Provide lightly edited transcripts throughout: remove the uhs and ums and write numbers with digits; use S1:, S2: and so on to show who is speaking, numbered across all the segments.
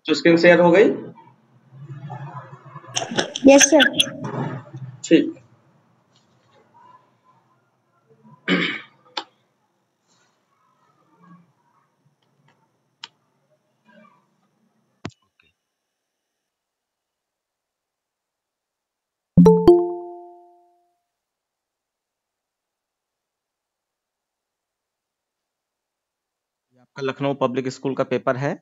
S1: तो screen share हो गई?
S2: Yes sir.
S1: ठीक। आपका लखनऊ पब्लिक स्कूल का पेपर है।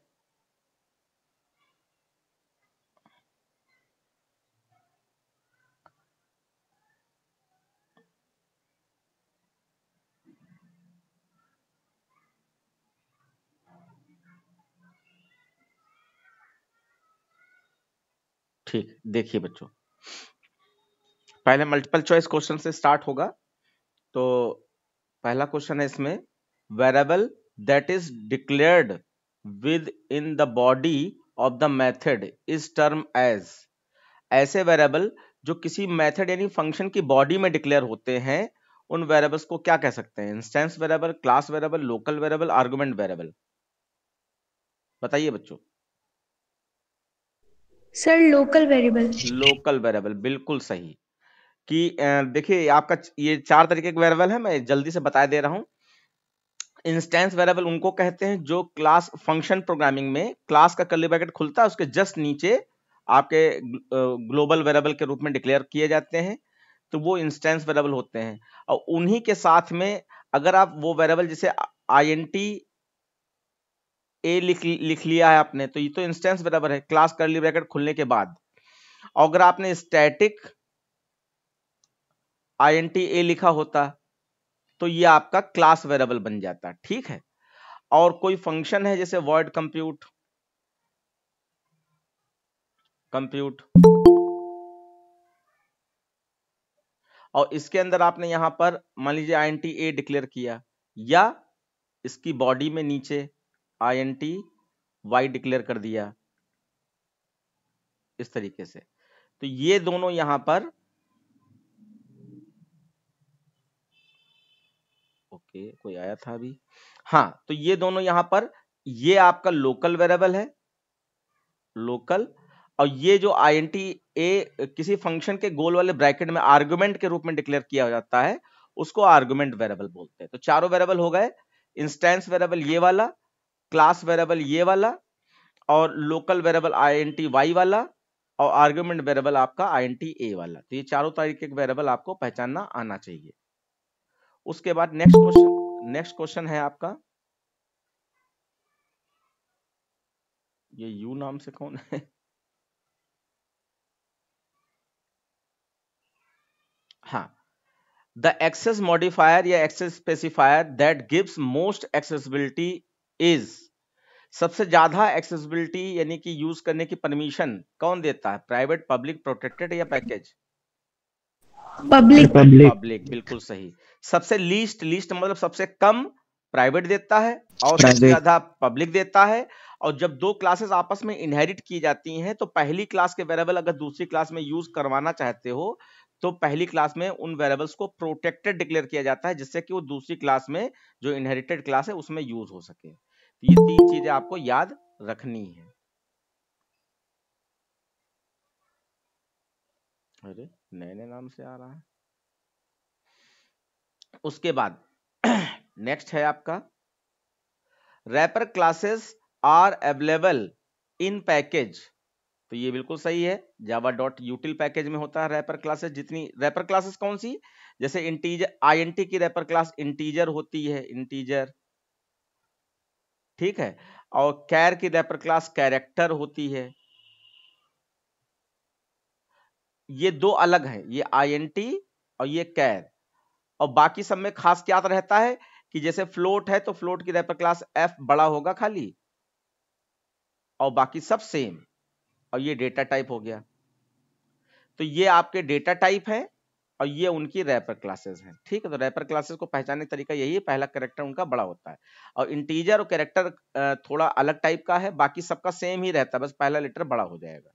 S1: ठीक, देखिए बच्चों, पहले मल्टीपल चॉइस क्वेश्चन से स्टार्ट होगा। तो पहला क्वेश्चन है इसमें, variable that is declared within the body of the method is term as. ऐसे वेरिएबल जो किसी मेथड यानी फंक्शन की बॉडी में डिक्लेयर होते हैं, उन वेरिएबल्स को क्या कह सकते हैं? Instance variable, class variable, local variable, argument variable. बताइए बच्चों।
S2: Sir local variable.
S1: Local variable, बिल्कुल सही। कि देखिए आपका ये 4 तरीके के वेरिएबल है, मैं जल्दी से बता दे रहा हूं। इंस्टेंस वेरिएबल उनको कहते हैं जो क्लास फंक्शन प्रोग्रामिंग में क्लास का कर्ली ब्रैकेट खुलता है उसके जस्ट नीचे आपके ग्लोबल वेरिएबल के रूप में डिक्लेयर किए जाते हैं, तो वो इंस्टेंस वेरिएबल होते हैं। और उन्हीं के साथ में अगर आप वो वेरिएबल जैसे INT ए लिख लिया है आपने, तो ये तो इंस्टेंस वेरिएबल है क्लास कर्ली ब्रैकेट खुलने के बाद। और अगर आपने स्टैटिक INT ए लिखा होता तो ये आपका क्लास वेरिएबल बन जाता। ठीक है। और कोई फंक्शन है जैसे वॉइड कंप्यूट, और इसके अंदर आपने यहां पर मान लीजिए INT ए डिक्लेयर किया, या इसकी बॉडी में नीचे INT वाई डिक्लेयर कर दिया इस तरीके से, तो ये दोनों यहां पर ओके, कोई आया था अभी। हाँ, तो ये दोनों यहां पर, ये आपका लोकल वेरिएबल है, लोकल। और ये जो INT ए किसी फंक्शन के गोल वाले ब्रैकेट में आर्गुमेंट के रूप में डिक्लेयर किया जाता है, उसको आर्गुमेंट वेरिएबल बोलते हैं। तो चारों वेरिएबल हो गए, इंस्टेंस वेरिएबल ये वाला, क्लास वेरिएबल ये वाला, और लोकल वेरिएबल INT वाई वाला, और आर्गुमेंट वेरिएबल आपका INT ए वाला। तो ये चारों तरीके के वेरिएबल आपको पहचानना आना चाहिए। उसके बाद नेक्स्ट क्वेश्चन है आपका, ये यू नाम से कौन है? हाँ, द एक्सेस मॉडिफायर या access specifier that gives most accessibility is. सबसे ज्यादा एक्सेसिबिलिटी यानी कि यूज करने की परमिशन कौन देता है? प्राइवेट, पब्लिक, प्रोटेक्टेड या पैकेज?
S2: पब्लिक।
S1: पब्लिक, बिल्कुल सही। सबसे लीस्ट मतलब सबसे कम प्राइवेट देता है, और सबसे ज्यादा पब्लिक देता है। और जब दो क्लासेस आपस में इनहेरिट की जाती हैं, तो पहली क्लास के वेरिएबल अगर दूसरी क्लास में यूज करवाना चाहते हो, तो पहली क्लास में उन वेरिएबल्स को प्रोटेक्टेड डिक्लेयर किया जाता है, जिससे कि वो दूसरी क्लास में जो इनहेरिटेड क्लास है उसमें यूज हो सके। तो ये 3 चीजें आपको याद रखनी है। अरे, नए नए नाम से आ रहा है। उसके बाद नेक्स्ट है आपका, wrapper classes are available in package. तो ये बिल्कुल सही है, जावा डॉट यूटिल पैकेज में होता है रैपर क्लासेस। जितनी रैपर क्लासेस कौन सी? जैसे इंटीजर, INT की रैपर क्लास इंटीजर होती है, इंटीजर। ठीक है। और कैर की रैपर क्लास कैरेक्टर होती है। ये दो अलग हैं, ये INT और ये कैर। और बाकी सब में खास क्या रहता है कि जैसे फ्लोट है तो फ्लोट की रैपर क्लास F बड़ा होगा खाली, और बाकी सब सेम। और ये डेटा टाइप हो गया। तो ये आपके डेटा टाइप है, और ये उनकी रैपर क्लासेस हैं। ठीक है, तो रैपर क्लासेस को पहचानने का तरीका यही है, पहला कैरेक्टर उनका बड़ा होता है, और इंटीजर और कैरेक्टर थोड़ा अलग टाइप का है, बाकी सबका सेम ही रहता है, बस पहला लेटर बड़ा हो जाएगा।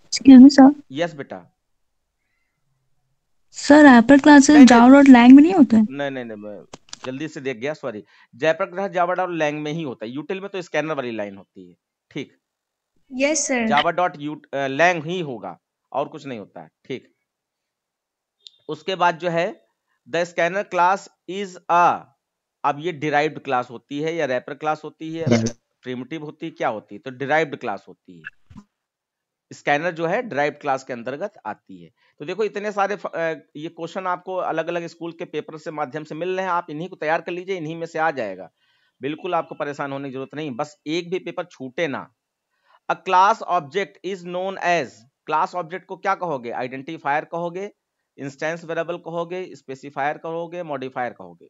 S3: Excuse me sir.
S1: यस बेटा।
S3: सर रैपर क्लासेस
S1: नहीं
S3: जावा डॉट लैंग में नहीं होते?
S1: नहीं, मैं जल्दी से देख गया, सॉरी। जयपर क्लास जावा डॉट लैंग में ही होता है, यूटिल में तो स्कैनर वाली लाइन होती है। ठीक,
S2: Yes, sir.
S1: Java dot lang ही होगा, और कुछ नहीं होता है। ठीक, उसके बाद जो है the scanner class is a, अब ये डिराइव्ड क्लास होती है या रैपर क्लास होती है, प्रिमिटिव होती है, क्या होती है? तो डिराइव्ड क्लास होती है। स्कैनर जो है डिराइव्ड क्लास के अंतर्गत आती है। तो देखो इतने सारे ये क्वेश्चन आपको अलग अलग स्कूल के पेपर से माध्यम से मिल रहे हैं, आप इन्हीं को तैयार कर लीजिए, इन्हीं में से आ जाएगा, बिल्कुल आपको परेशान होने की जरूरत नहीं, बस एक भी पेपर छूटे ना। A class object is known as, class object को क्या कहोगे? आइडेंटिफायर कहोगे, इंस्टेंस वेरिएबल कहोगे, स्पेसिफायर कहोगे, मॉडिफायर कहोगे?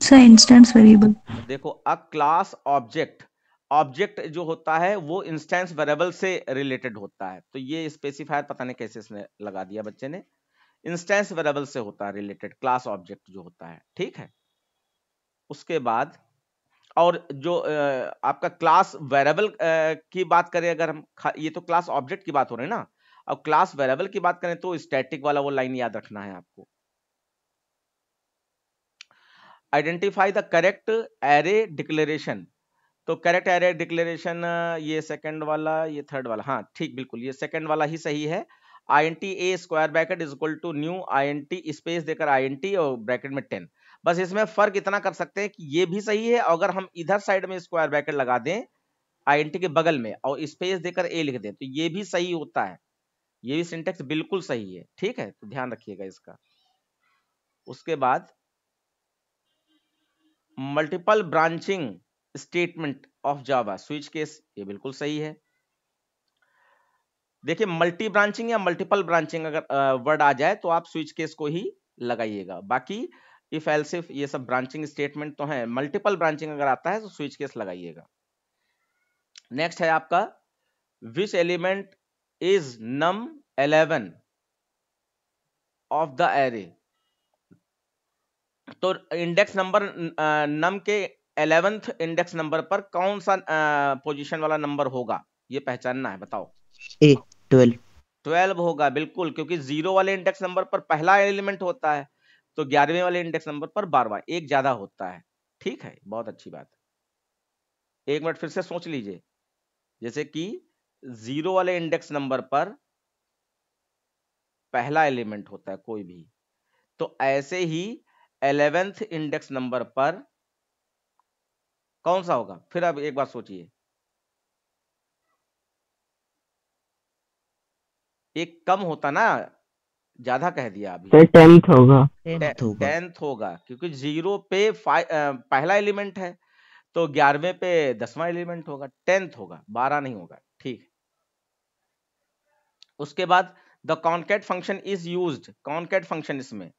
S3: Sir instance variable.
S1: देखो अ क्लास ऑब्जेक्ट, ऑब्जेक्ट जो होता है वो इंस्टेंस वेरिएबल से रिलेटेड होता है, तो ये स्पेसिफायर पता नहीं कैसे इसने लगा दिया बच्चे ने, इंस्टेंस वेरिएबल से होता है रिलेटेड क्लास ऑब्जेक्ट जो होता है। ठीक है, उसके बाद और जो आपका क्लास वेरिएबल की बात करें अगर हम, ये तो क्लास ऑब्जेक्ट की बात हो रही है ना, अब क्लास वेरिएबल की बात करें तो स्टैटिक वाला वो लाइन याद रखना है आपको। Identify the correct array declaration, तो करेक्ट एरे डिक्लेरेशन ये सेकंड वाला, ये थर्ड वाला, हाँ ठीक, बिल्कुल ये सेकंड वाला ही सही है। INT A square bracket is equal to new INT space देकर INT और ब्रैकेट में 10, बस इसमें फर्क इतना कर सकते हैं कि ये भी सही है, अगर हम इधर साइड में स्क्वायर ब्रैकेट लगा दें INT के बगल में और स्पेस देकर ए लिख दें तो ये भी सही होता है, ये भी सिंटेक्स बिल्कुल सही है। ठीक है, तो ध्यान रखिएगा इसका। उसके बाद multiple branching statement of Java switch case, ये बिल्कुल सही है। देखिए मल्टी ब्रांचिंग या मल्टीपल ब्रांचिंग अगर वर्ड आ जाए तो आप स्विच केस को ही लगाइएगा, बाकी इफ एल्स इफ ये सब ब्रांचिंग स्टेटमेंट तो है, मल्टीपल ब्रांचिंग अगर आता है तो स्विच केस लगाइएगा। नेक्स्ट है आपका which element is num 11 of the array, तो इंडेक्स नंबर नम के 11th इंडेक्स नंबर पर कौन सा पोजीशन वाला नंबर होगा, ये पहचानना है, बताओ।
S4: 12
S1: होगा, बिल्कुल, क्योंकि 0 वाले इंडेक्स नंबर पर पहला एलिमेंट होता है, तो 11वें वाले इंडेक्स नंबर पर 12वां, एक ज्यादा होता है। ठीक है, बहुत अच्छी बात। एक मिनट फिर से सोच लीजिए, जैसे कि 0 वाले इंडेक्स नंबर पर पहला एलिमेंट होता है कोई भी, तो ऐसे ही 11th इंडेक्स नंबर पर कौन सा होगा? फिर अब एक बात सोचिए, एक कम होता ना, ज्यादा कह दिया अभी।
S4: सर 10th होगा।
S1: 10th होगा, क्योंकि 0 पे पहला एलिमेंट है, तो 11वें पे 10वां एलिमेंट होगा, 10th होगा, 12 नहीं होगा। ठीक, उसके बाद the concat function is used, concat function, इसमें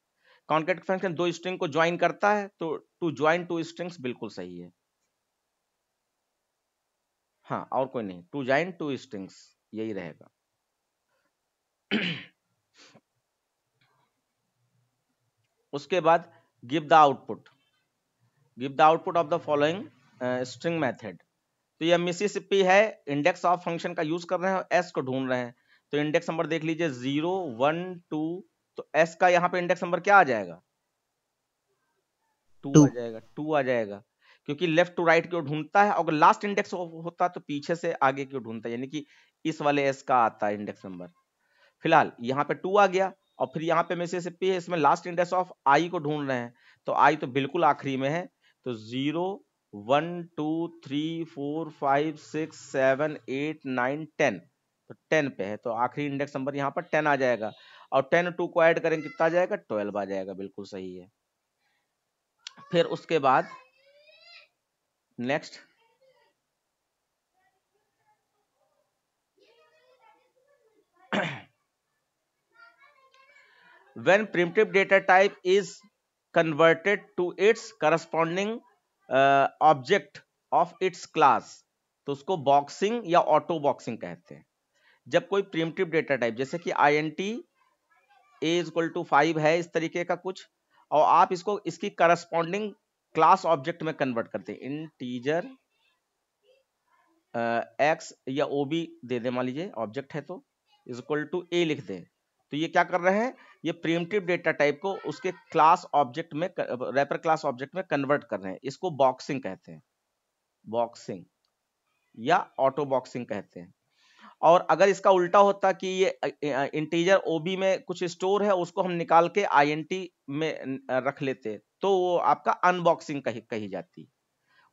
S1: कॉन्कैट फंक्शन दो स्ट्रिंग को ज्वाइन करता है, तो टू ज्वाइन टू स्ट्रिंग्स बिल्कुल सही है। हाँ, और कोई नहीं, टू ज्वाइन टू स्ट्रिंग्स यही रहेगा। उसके बाद give the output, give the output of the following string method, तो ये मिसिसिपी है, इंडेक्स ऑफ फंक्शन का यूज कर रहे हैं, एस को ढूंढ रहे हैं, तो इंडेक्स नंबर देख लीजिए 0 1 2, तो एस का यहाँ पे इंडेक्स नंबर क्या आ जाएगा? 2 आ जाएगा, 2 आ जाएगा, क्योंकि लेफ्ट टू राइट क्यों ढूंढता है, अगर लास्ट इंडेक्स होता तो पीछे से आगे क्यों ढूंढता है, यानी कि इस वाले एस का आता है इंडेक्स नंबर। फिलहाल यहाँ पे 2 आ गया, और फिर यहाँ पे मिसिसिपी है, इसमें लास्ट इंडेक्स ऑफ आई को ढूंढ रहे हैं, तो आई तो बिल्कुल आखिरी में है, तो 0 1 2 3 4 5 6 7 8 9 10, तो 10 पे है, तो आखिरी इंडेक्स नंबर यहाँ पर 10 आ जाएगा, और 10 2 को ऐड करेंगे कितना आ जाएगा? 12 आ जाएगा, बिल्कुल सही है। फिर उसके बाद next when primitive data type is converted to its corresponding object of its class, तो उसको बॉक्सिंग या ऑटो बॉक्सिंग कहते हैं। जब कोई प्रिमिटिव डेटा टाइप जैसे कि int a इक्वल टू 5 है, इस तरीके का कुछ, और आप इसको इसकी करस्पॉन्डिंग क्लास ऑब्जेक्ट में कन्वर्ट करते हैं, इंटीजर x या ob दे दे, मान लीजिए ऑब्जेक्ट है तो इक्वल टू a लिख दें, तो ये क्या कर रहे हैं, ये प्रिमिटिव डेटा टाइप को उसके क्लास ऑब्जेक्ट में, रैपर क्लास ऑब्जेक्ट में कन्वर्ट कर रहे हैं। इसको बॉक्सिंग कहते हैं, बॉक्सिंग या ऑटो बॉक्सिंग कहते हैं। और अगर इसका उल्टा होता कि ये इंटीजर ओबी में कुछ स्टोर है, उसको हम निकाल के आईएनटी में रख लेते, तो वो आपका अनबॉक्सिंग कही जाती।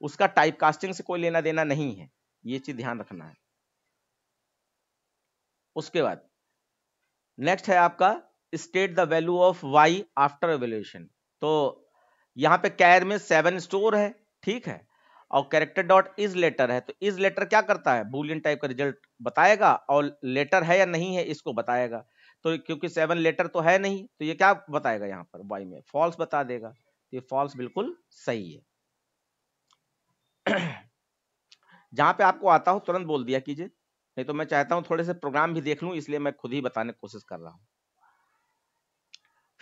S1: उसका टाइप कास्टिंग से कोई लेना देना नहीं है, ये चीज ध्यान रखना है। उसके बाद नेक्स्ट है आपका state the value of y after evaluation. तो यहां पे कैर में 7 स्टोर है, ठीक है, और कैरेक्टर डॉट इज लेटर है, तो इज लेटर क्या करता है, बूलियन टाइप का रिजल्ट बताएगा, और लेटर है या नहीं है इसको बताएगा। तो क्योंकि 7 लेटर तो है नहीं, तो ये क्या बताएगा, यहाँ पर y में फॉल्स बता देगा, तो ये फॉल्स बिल्कुल सही है। जहां पे आपको आता हो तुरंत बोल दिया कीजिए, नहीं तो मैं चाहता हूं थोड़े से प्रोग्राम भी देख लूं, इसलिए मैं खुद ही बताने की कोशिश कर रहा हूं।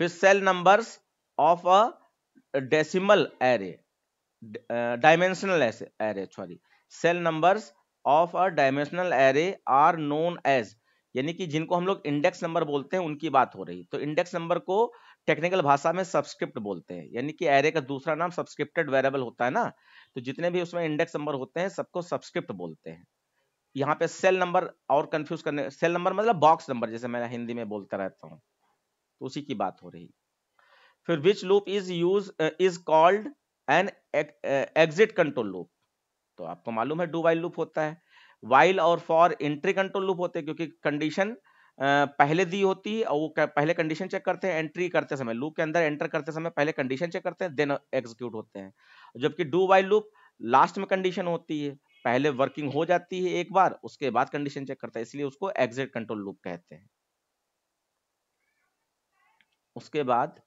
S1: फिर cell numbers of a decimal array, dimensional array, sorry, cell numbers of a dimensional array are known as, यानी कि जिनको हम लोग इंडेक्स नंबर बोलते हैं उनकी बात हो रही। तो इंडेक्स नंबर को टेक्निकल भाषा में सबस्क्रिप्ट बोलते हैं, यानी कि एरे का दूसरा नाम सबस्क्रिप्टेड वेरिएबल होता है ना, तो जितने भी उसमें इंडेक्स नंबर होते हैं सबको सबस्क्रिप्ट बोलते हैं। यहाँ पे सेल नंबर और कंफ्यूज करने, सेल नंबर मतलब बॉक्स नंबर, जैसे मैं हिंदी में बोलता रहता हूँ, तो उसी की बात हो रही। फिर which loop is called an exit control loop, तो आपको मालूम है डू वाइल लूप होता है। वाइल और फॉर एंट्री कंट्रोल लूप होते हैं, क्योंकि कंडीशन पहले दी होती है और वो पहले कंडीशन चेक करते हैं, एंट्री करते समय लूप के अंदर एंटर करते समय पहले कंडीशन चेक करते हैं, देन एग्जीक्यूट होते हैं। जबकि डू वाइल लूप लास्ट में कंडीशन होती है, पहले वर्किंग हो जाती है एक बार, उसके बाद कंडीशन चेक करता है, इसलिए उसको एग्जिट कंट्रोल लूप कहते हैं। उसके बाद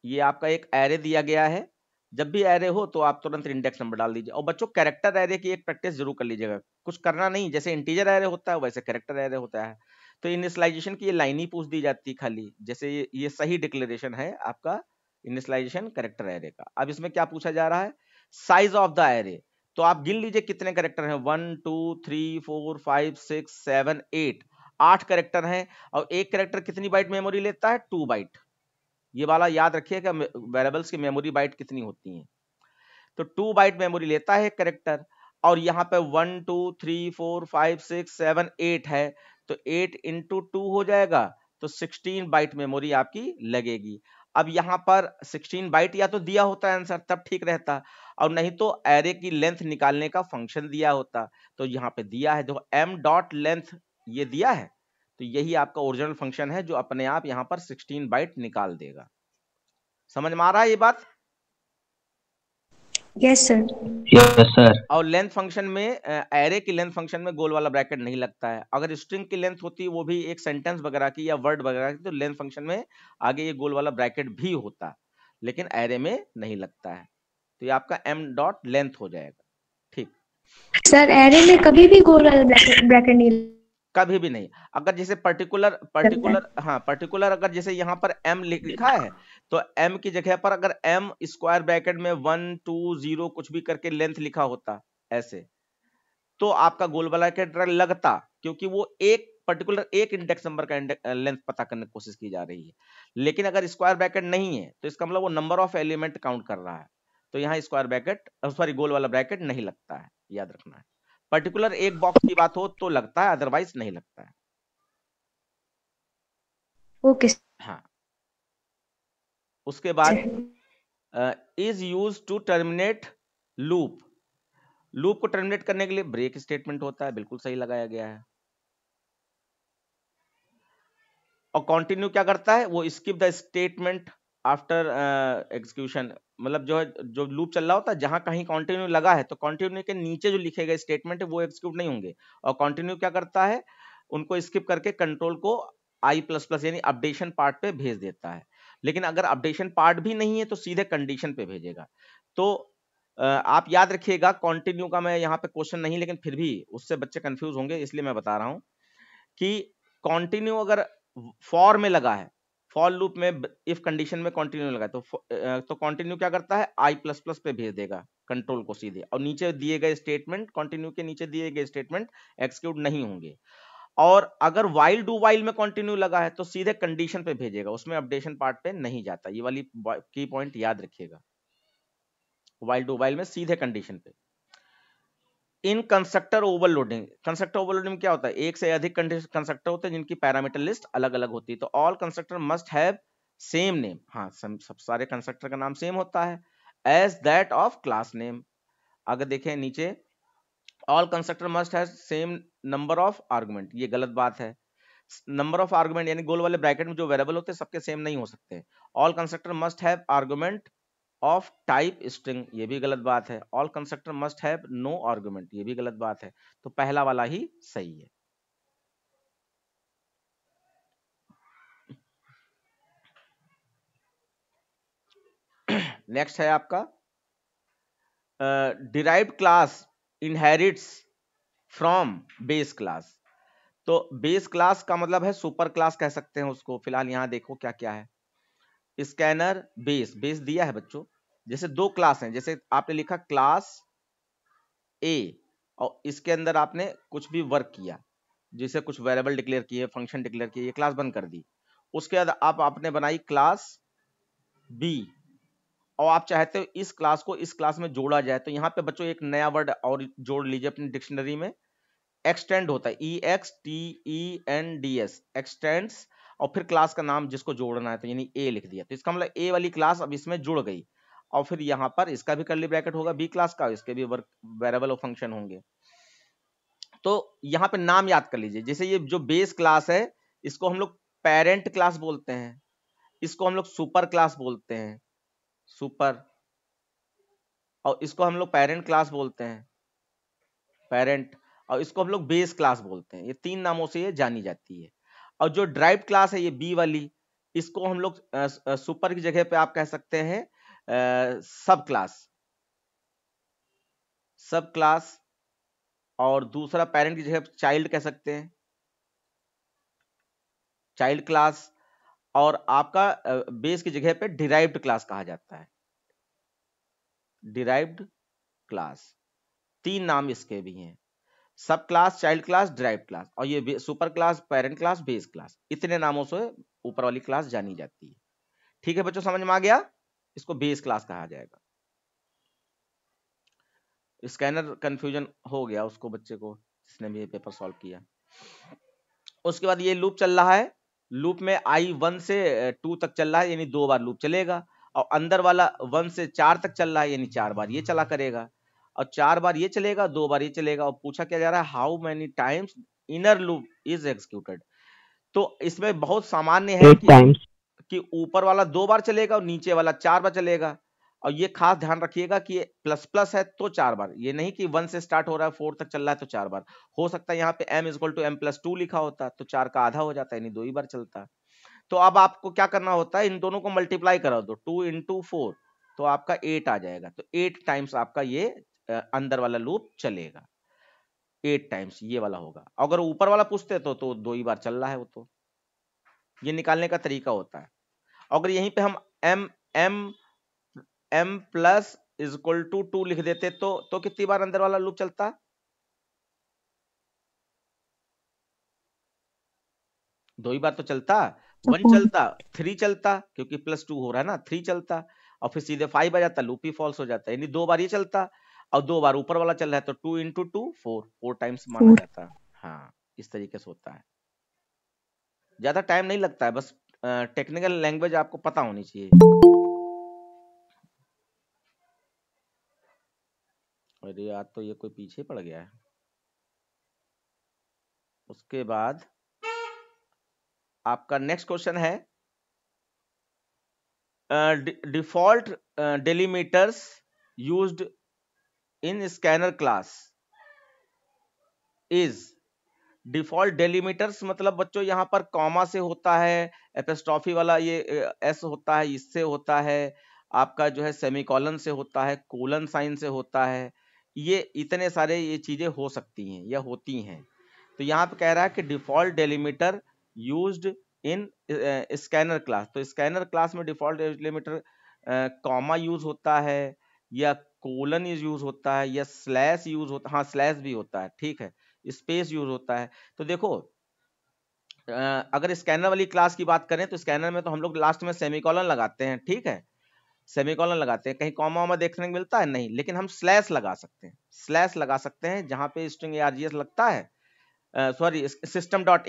S1: ये आपका एक एरे दिया गया है, जब भी एरे हो तो आप तुरंत इंडेक्स नंबर डाल दीजिए। और बच्चों कैरेक्टर एरे की एक प्रैक्टिस जरूर कर लीजिएगा, कुछ करना नहीं, जैसे इंटीजर एरे होता है वैसे कैरेक्टर एरे होता है। तो इनिशियलाइजेशन की ये लाइन ही पूछ दी जाती है खाली, जैसे ये सही डिक्लेरेशन है आपका इनिशियलाइजेशन कैरेक्टर एरे का। अब इसमें क्या पूछा जा रहा है, साइज ऑफ द एरे, तो आप गिन लीजिए कितने कैरेक्टर हैं, 1 2 3 4 5 6 7 8, 8 कैरेक्टर हैं। और एक कैरेक्टर कितनी बाइट मेमोरी लेता है, 2 बाइट। ये वाला याद रखिएगा, वेरिएबल्स की मेमोरी बाइट कितनी होती हैं, तो 2 बाइट मेमोरी लेता है कैरेक्टर। और यहाँ पे 1 2 3 4 5 6 7 8 है, तो 8 इंटू 2 हो जाएगा, तो 16 बाइट मेमोरी आपकी लगेगी। अब यहाँ पर 16 बाइट या तो दिया होता है आंसर, तब ठीक रहता, और नहीं तो एरे की लेंथ निकालने का फंक्शन दिया होता। तो यहाँ पे दिया है, देखो m डॉट लेंथ ये दिया है, तो यही आपका ओरिजिनल फंक्शन है जो अपने आप यहाँ पर 16 बाइट निकाल देगा। समझ में आ रहा है ये बात?
S2: Yes sir.
S4: Yes sir.
S1: और लेंथ फंक्शन में, एरे की लेंथ फंक्शन में गोल वाला ब्रैकेट नहीं लगता है। अगर स्ट्रिंग की लेंथ होती है वो भी एक सेंटेंस वगैरह की या वर्ड वगैरह की, तो लेंथ फंक्शन में आगे ये गोल वाला ब्रैकेट भी होता, लेकिन एरे में नहीं लगता है। तो ये आपका m डॉट लेंथ हो जाएगा, ठीक।
S2: सर एरे में कभी भी गोल वाला ब्रैकेट नहीं,
S1: कभी भी नहीं। अगर जैसे पर्टिकुलर हाँ पर्टिकुलर, अगर जैसे यहाँ पर m लिखा है, तो m की जगह पर अगर m स्क्वायर ब्रैकेट में 1 2 0 कुछ भी करके लेंथ लिखा होता ऐसे, तो आपका गोल वाला ब्रैकेट लगता, क्योंकि वो एक पर्टिकुलर एक इंडेक्स नंबर का लेंथ पता करने की कोशिश की जा रही है। लेकिन अगर स्क्वायर ब्रैकेट नहीं है, तो इसका मतलब वो नंबर ऑफ एलिमेंट काउंट कर रहा है, तो यहाँ स्क्वायर ब्रैकेट, सॉरी गोल वाला ब्रैकेट नहीं लगता है, याद रखना है। पर्टिकुलर एक बॉक्स की बात हो तो लगता है, अदरवाइज नहीं लगता है।
S2: ओके।
S1: हाँ, उसके बाद is use to terminate loop, loop को टर्मिनेट करने के लिए ब्रेक स्टेटमेंट होता है, बिल्कुल सही लगाया गया है। और कंटिन्यू क्या करता है, वो skip the statement after execution, मतलब जो लूप चल रहा होता है जहां कहीं कंटिन्यू लगा है, तो कंटिन्यू के नीचे जो लिखे गए स्टेटमेंट है वो एग्जीक्यूट नहीं होंगे। और कंटिन्यू क्या करता है, उनको स्किप करके कंट्रोल को i++ यानी अपडेशन पार्ट पे भेज देता है। लेकिन अगर अपडेशन पार्ट भी नहीं है तो सीधे कंडीशन पे भेजेगा। तो आप याद रखिएगा, कॉन्टिन्यू का मैं यहाँ पे क्वेश्चन नहीं, लेकिन फिर भी उससे बच्चे कंफ्यूज होंगे, इसलिए मैं बता रहा हूं कि कॉन्टिन्यू अगर फॉर में लगा है, फॉर लूप में इफ कंडीशन में कॉन्टिन्यू लगा है, तो कॉन्टिन्यू क्या करता है, आई प्लस प्लस पे भेज देगा कंट्रोल को सीधे, और नीचे दिए गए स्टेटमेंट, कॉन्टिन्यू के नीचे दिए गए स्टेटमेंट एक्सिक्यूट नहीं होंगे। और अगर वाइल डू वाइल में कॉन्टिन्यू लगा है तो सीधे कंडीशन पे भेजेगा, उसमें अपडेशन पार्ट पे नहीं जाता। ये वाली की पॉइंट याद रखिएगा, वाइल डू वाइल में सीधे कंडीशन पे। इन कंस्ट्रक्टर ओवरलोडिंग, कंस्ट्रक्टर ओवरलोडिंग में क्या होता है, एक से अधिक कंस्ट्रक्टर होते हैं जिनकी पैरामीटर लिस्ट अलग अलग होती है। तो all constructor must have same name, हाँ सब सारे कंस्ट्रक्टर का नाम सेम होता है, as that of class name. अगर देखें नीचे, all constructor must have same number of argument, ये गलत बात है। नंबर ऑफ आर्गुमेंट यानी गोल वाले ब्रैकेट में जो वेरिएबल होते हैं सबके सेम नहीं हो सकते। All constructor must have argument of type string, ये भी गलत बात है। All constructor must have no argument, ये भी गलत बात है। तो पहला वाला ही सही है। नेक्स्ट है आपका derived class inherits from base class. तो बेस क्लास का मतलब है सुपर क्लास कह सकते हैं उसको। फिलहाल यहां देखो क्या क्या है, स्कैनर बेस, बेस दिया है बच्चों। जैसे दो क्लास हैं, जैसे आपने लिखा क्लास ए और इसके अंदर आपने कुछ भी वर्क किया, जैसे कुछ वेरिएबल डिक्लेयर किए, फंक्शन डिक्लेयर किए, ये क्लास बंद कर दी। उसके बाद आपने बनाई क्लास बी और आप चाहते हो इस क्लास को इस क्लास में जोड़ा जाए। तो यहाँ पे बच्चों एक नया वर्ड और जोड़ लीजिए अपनी डिक्शनरी में, एक्सटेंड होता है, EXTENDS, एक्सटेंड्स, और फिर क्लास का नाम जिसको जोड़ना है, तो यानी ए लिख दिया। तो इसका मतलब ए वाली क्लास अब इसमें जुड़ गई, और फिर यहाँ पर इसका भी कर्ली ब्रैकेट होगा बी क्लास का, इसके भी वर्क वेरिएबल और फंक्शन होंगे। तो यहाँ पे नाम याद कर लीजिए, जैसे ये जो बेस क्लास है इसको हम लोग पेरेंट क्लास बोलते हैं, इसको हम लोग सुपर क्लास बोलते हैं, सुपर, और इसको हम लोग पेरेंट क्लास बोलते हैं, पेरेंट, और इसको हम लोग बेस क्लास बोलते हैं। ये तीन नामों से ये जानी जाती है। और जो ड्राइव क्लास है ये बी वाली, इसको हम लोग सुपर की जगह पे आप कह सकते हैं सब क्लास, सब क्लास, और दूसरा पेरेंट की जगह चाइल्ड कह सकते हैं, चाइल्ड क्लास, और आपका बेस की जगह पे डिराइव्ड क्लास कहा जाता है, डिराइव्ड क्लास। तीन नाम इसके भी हैं, सब class, child class, drive class, और ये super class, parent class, base class, इतने नामों से ऊपर वाली क्लास जानी जाती है। ठीक है बच्चों, समझ में आ गया? इसको बेस क्लास कहा जाएगा। स्कैनर कंफ्यूजन हो गया उसको, बच्चे को, जिसने भी ये पेपर सॉल्व किया। उसके बाद ये लूप चल रहा है, लूप में आई 1 से 2 तक चल रहा है, यानी 2 बार लूप चलेगा, और अंदर वाला 1 से 4 तक चल रहा है, यानी 4 बार ये चला करेगा, और 4 बार ये चलेगा, 2 बार ये चलेगा। और पूछा क्या जा रहा है, how many times inner loop is executed. तो इसमें बहुत सामान्य है कि ऊपर वाला 2 बार चलेगा और नीचे वाला 4 बार चलेगा। और ये खास ध्यान रखिएगा कि प्लस प्लस है तो 4 बार, ये नहीं कि 1 से स्टार्ट हो रहा है 4 तक चल रहा है तो 4 बार। हो सकता है यहाँ पे m = m+2 लिखा होता तो 4 का आधा हो जाता है, यानी 2 ही बार चलता। तो अब आपको क्या करना होता है, इन दोनों को मल्टीप्लाई करा दो, 2 × 4 तो आपका 8 आ जाएगा। तो 8 टाइम्स आपका ये अंदर वाला लूप चलेगा, 8 टाइम्स ये वाला होगा। अगर ऊपर वाला पूछते तो 2 ही बार चल रहा है वो। तो ये निकालने का तरीका होता है। अगर यहीं पे हम m+2 लिख देते तो कितनी बार अंदर वाला लूप चलता, 2 ही बार तो चलता, 1 चलता, 3 चलता, क्योंकि +2 हो रहा है ना, 3 चलता, और फिर सीधे 5 आ जाता, लूप ही फॉल्स हो जाता, यानी 2 बार ये चलता और 2 बार ऊपर वाला चल रहा है, तो 2 × 2 4 टाइम्स माना जाता। हाँ, इस तरीके से होता है, ज्यादा टाइम नहीं लगता है, बस टेक्निकल लैंग्वेज आपको पता होनी चाहिए। अरे यार, तो ये कोई पीछे पड़ गया है। उसके बाद आपका नेक्स्ट क्वेश्चन है, default delimiters used in scanner class is. Default delimiters मतलब बच्चों यहाँ पर कॉमा से होता है, एपोस्ट्रोफी वाला ये एस होता है, इससे होता है, आपका जो है सेमीकोलन से होता है, कोलन साइन से होता है, ये इतने सारे ये चीजें हो सकती हैं या होती हैं। तो यहाँ पे कह रहा है कि default delimiter used in scanner class, तो स्कैनर क्लास में डिफॉल्ट डेलीमीटर कॉमा यूज होता है या कोलन यूज होता है या स्लैश यूज होता है, हाँ स्लैश भी होता है, ठीक है, स्पेस यूज होता है। तो देखो अगर स्कैनर वाली क्लास की बात करें तो स्कैनर में तो हम लोग लास्ट में सेमीकोलन लगाते हैं, ठीक है, सेमीकोलन लगाते हैं, कहीं कॉमा वामा देखने को मिलता है नहीं, लेकिन हम स्लैश लगा सकते हैं, स्लैश लगा सकते हैं जहां पे स्ट्रिंग आरजीएस लगता है, sorry system dot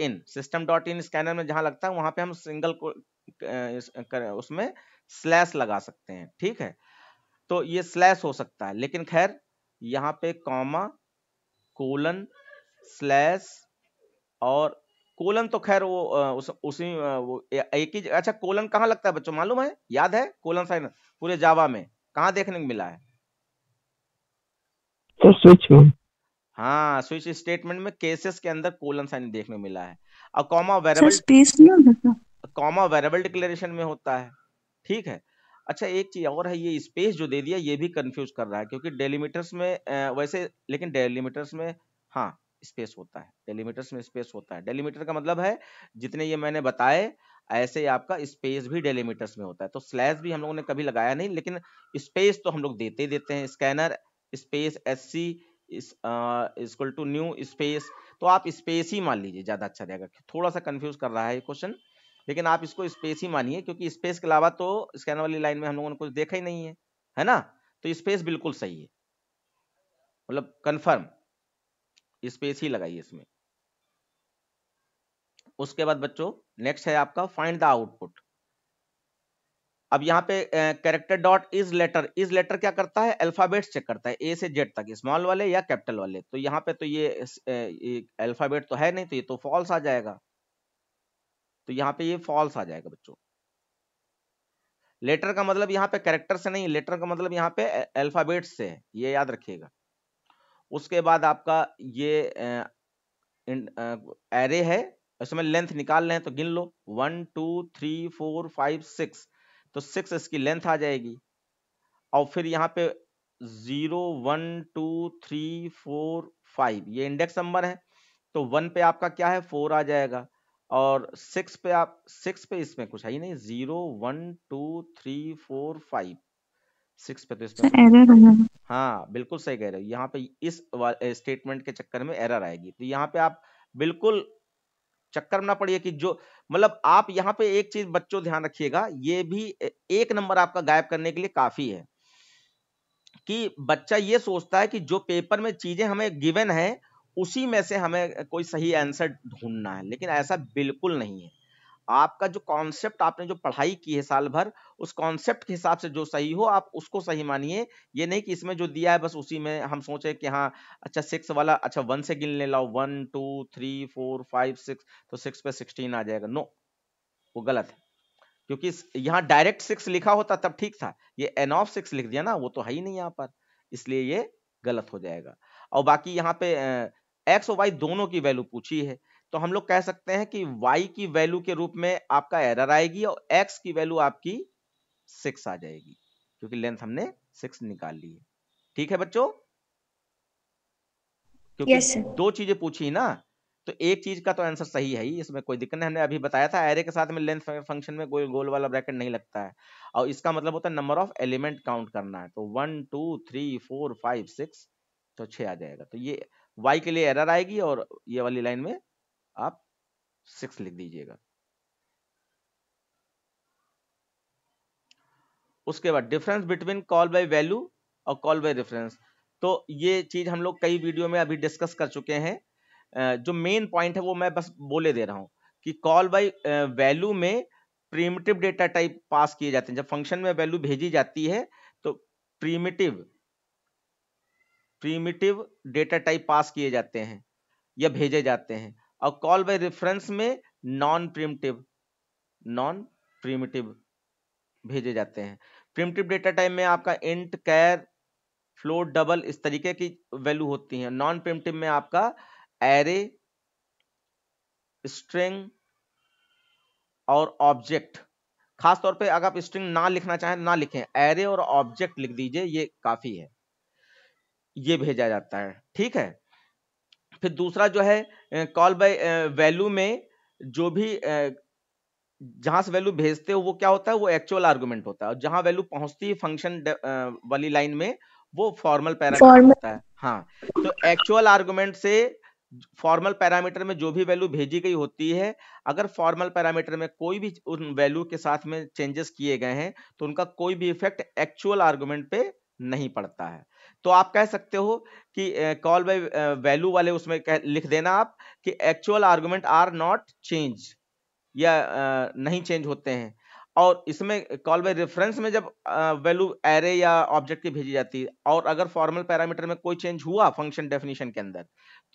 S1: in scanner में जहां लगता है वहां पे हम सिंगल को उसमें स्लैश लगा सकते हैं, ठीक है। तो ये स्लैश हो सकता है, लेकिन खैर यहाँ पे कॉमा, कोलन, स्लैश और कोलन तो खैर वो उसी वो एक ही, अच्छा कोलन कहाँ लगता है बच्चों मालूम है, याद है कोलन साइन पूरे जावा में कहाँ देखने को मिला है?
S4: सर स्विच में।
S1: हाँ, स्विच स्टेटमेंट में केसेस के अंदर कोलन साइन देखने को मिला है। और कॉमा
S3: सर
S1: वेरिएबल,
S3: स्पेस नहीं होता था?
S1: कॉमा वेरिएबल डिक्लेरेशन में होता है, ठीक है। अच्छा एक चीज और है, ये स्पेस जो दे दिया ये भी कंफ्यूज कर रहा है, क्योंकि डेलीमीटर्स में वैसे, लेकिन डेलीमीटर्स में हाँ स्पेस होता है, डेलीमीटर्स में स्पेस होता है। डेलीमीटर का मतलब है जितने ये मैंने बताए ऐसे ही आपका स्पेस भी डेलीमीटर्स में होता है। तो स्लैश भी हम लोगों ने कभी लगाया नहीं, लेकिन स्पेस तो हम लोग देते ही देते हैं, scanner space SC equal to new space, तो आप स्पेस ही मान लीजिए, ज्यादा अच्छा रहेगा। थोड़ा सा कंफ्यूज कर रहा है ये क्वेश्चन, लेकिन आप इसको स्पेस ही मानिए, क्योंकि स्पेस के अलावा तो स्कैनर वाली लाइन में हम लोगों ने कुछ देखा ही नहीं है ना। तो स्पेस बिल्कुल सही है, मतलब कंफर्म स्पेस ही लगाइए इसमें। उसके बाद बच्चों नेक्स्ट है आपका फाइंड द आउटपुट। अब यहाँ पे कैरेक्टर डॉट इज लेटर क्या करता है, अल्फाबेट्स चेक करता है ए से जेड तक, स्मॉल वाले या कैपिटल वाले। तो यहाँ पे तो ये अल्फाबेट तो है नहीं, तो ये तो फॉल्स आ जाएगा, तो यहाँ पे ये फॉल्स आ जाएगा बच्चों। लेटर का मतलब यहाँ पे कैरेक्टर से नहीं, लेटर का मतलब यहाँ पे अल्फाबेट से है, ये याद रखिएगा। उसके बाद आपका ये एरे है, इसमें लेंथ निकाल रहे हैं तो गिन लो 1 2 3 4 5 6, तो 6 इसकी लेंथ आ जाएगी। और फिर यहाँ पे 0 1 2 3 4 5 ये इंडेक्स नंबर है, तो 1 पे आपका क्या है 4 आ जाएगा, और 6 पे आप 6 पे इसमें कुछ है ही नहीं, 0 1 2 3 4 5 6 पे तो इसमें
S3: सर
S1: कुछ,
S3: एरर हो गया।
S1: हाँ बिल्कुल सही कह रहे हो, यहाँ पे इस स्टेटमेंट के चक्कर में एरर आएगी। तो यहाँ पे आप बिल्कुल चक्कर में ना पड़िए कि जो, मतलब आप यहाँ पे एक चीज बच्चों ध्यान रखिएगा, ये भी एक नंबर आपका गायब करने के लिए काफी है, कि बच्चा ये सोचता है कि जो पेपर में चीजें हमें गिवन है उसी में से हमें कोई सही आंसर ढूंढना है, लेकिन ऐसा बिल्कुल नहीं है। आपका जो कॉन्सेप्ट आपने जो पढ़ाई की है साल भर, उस कॉन्सेप्ट के हिसाब से जो सही हो आप उसको सही मानिए। ये नहीं कि इसमें जो दिया है बस उसी में हम सोचे कि हाँ अच्छा 6 वाला, अच्छा 1 से गिन ले लाओ 1 2 3 4 5 6, तो 6 पे 16 आ जाएगा। नो, वो गलत है, क्योंकि यहाँ डायरेक्ट 6 लिखा होता तब ठीक था, ये एन ऑफ 6 लिख दिया ना, वो तो है ही नहीं यहाँ पर, इसलिए ये गलत हो जाएगा। और बाकी यहाँ पे एक्स और वाई दोनों की वैल्यू पूछी है, तो हम लोग कह सकते हैं कि y की वैल्यू के रूप में आपका एरर आएगी और x की वैल्यू आपकी 6 आ जाएगी, क्योंकि लेंथ हमने 6 निकाल ली है। ठीक है बच्चों, क्योंकि
S2: यस सर।
S1: दो चीजें पूछी ना, तो एक चीज का तो आंसर सही है ही, इसमें कोई दिक्कत नहीं। हमने अभी बताया था एरे के साथ में लेंथ फंक्शन में कोई गोल वाला ब्रैकेट नहीं लगता है, और इसका मतलब होता है नंबर ऑफ एलिमेंट काउंट करना है। तो 1 2 3 4 5 6, तो 6 आ जाएगा। तो ये y के लिए एरर आएगी और ये वाली लाइन में आप 6 लिख दीजिएगा। उसके बाद difference between call by value और कॉल बाय रेफरेंस, तो ये चीज हम लोग कई वीडियो में अभी डिस्कस कर चुके हैं। जो मेन पॉइंट है वो मैं बस बोले दे रहा हूं कि कॉल बाय वैल्यू में प्रिमिटिव डेटा टाइप पास किए जाते हैं। जब फंक्शन में वैल्यू भेजी जाती है तो प्रिमिटिव डेटा टाइप पास किए जाते हैं या भेजे जाते हैं, और कॉल बाय रेफरेंस में नॉन प्रिमिटिव भेजे जाते हैं। प्रिमिटिव डेटा टाइप में आपका इंट, कैर, फ्लोट, डबल इस तरीके की वैल्यू होती हैं। नॉन प्रिमिटिव में आपका एरे, स्ट्रिंग और ऑब्जेक्ट, खास तौर पे अगर आप स्ट्रिंग ना लिखना चाहें ना लिखें, एरे और ऑब्जेक्ट लिख दीजिए, ये काफी है, ये भेजा जाता है। ठीक है, फिर दूसरा जो है कॉल बाय वैल्यू में जो भी जहां से वैल्यू भेजते हो वो क्या होता है, वो एक्चुअल आर्गुमेंट होता है, और जहां वैल्यू पहुंचती है फंक्शन वाली लाइन में वो फॉर्मल पैरामीटर
S2: फॉर्मल
S1: होता है। हाँ, तो एक्चुअल आर्गुमेंट से फॉर्मल पैरामीटर में जो भी वैल्यू भेजी गई होती है, अगर फॉर्मल पैरामीटर में कोई भी उन वैल्यू के साथ में चेंजेस किए गए हैं तो उनका कोई भी इफेक्ट एक्चुअल आर्गुमेंट पे नहीं पड़ता है। तो आप कह सकते हो कि कॉल बाय वैल्यू वाले उसमें लिख देना आप कि actual argument are not change, या नहीं चेंज होते हैं। और इसमें कॉल बाय रेफरेंस में जब वैल्यू एरे या ऑब्जेक्ट की भेजी जाती है और अगर फॉर्मल पैरामीटर में कोई चेंज हुआ फंक्शन डेफिनेशन के अंदर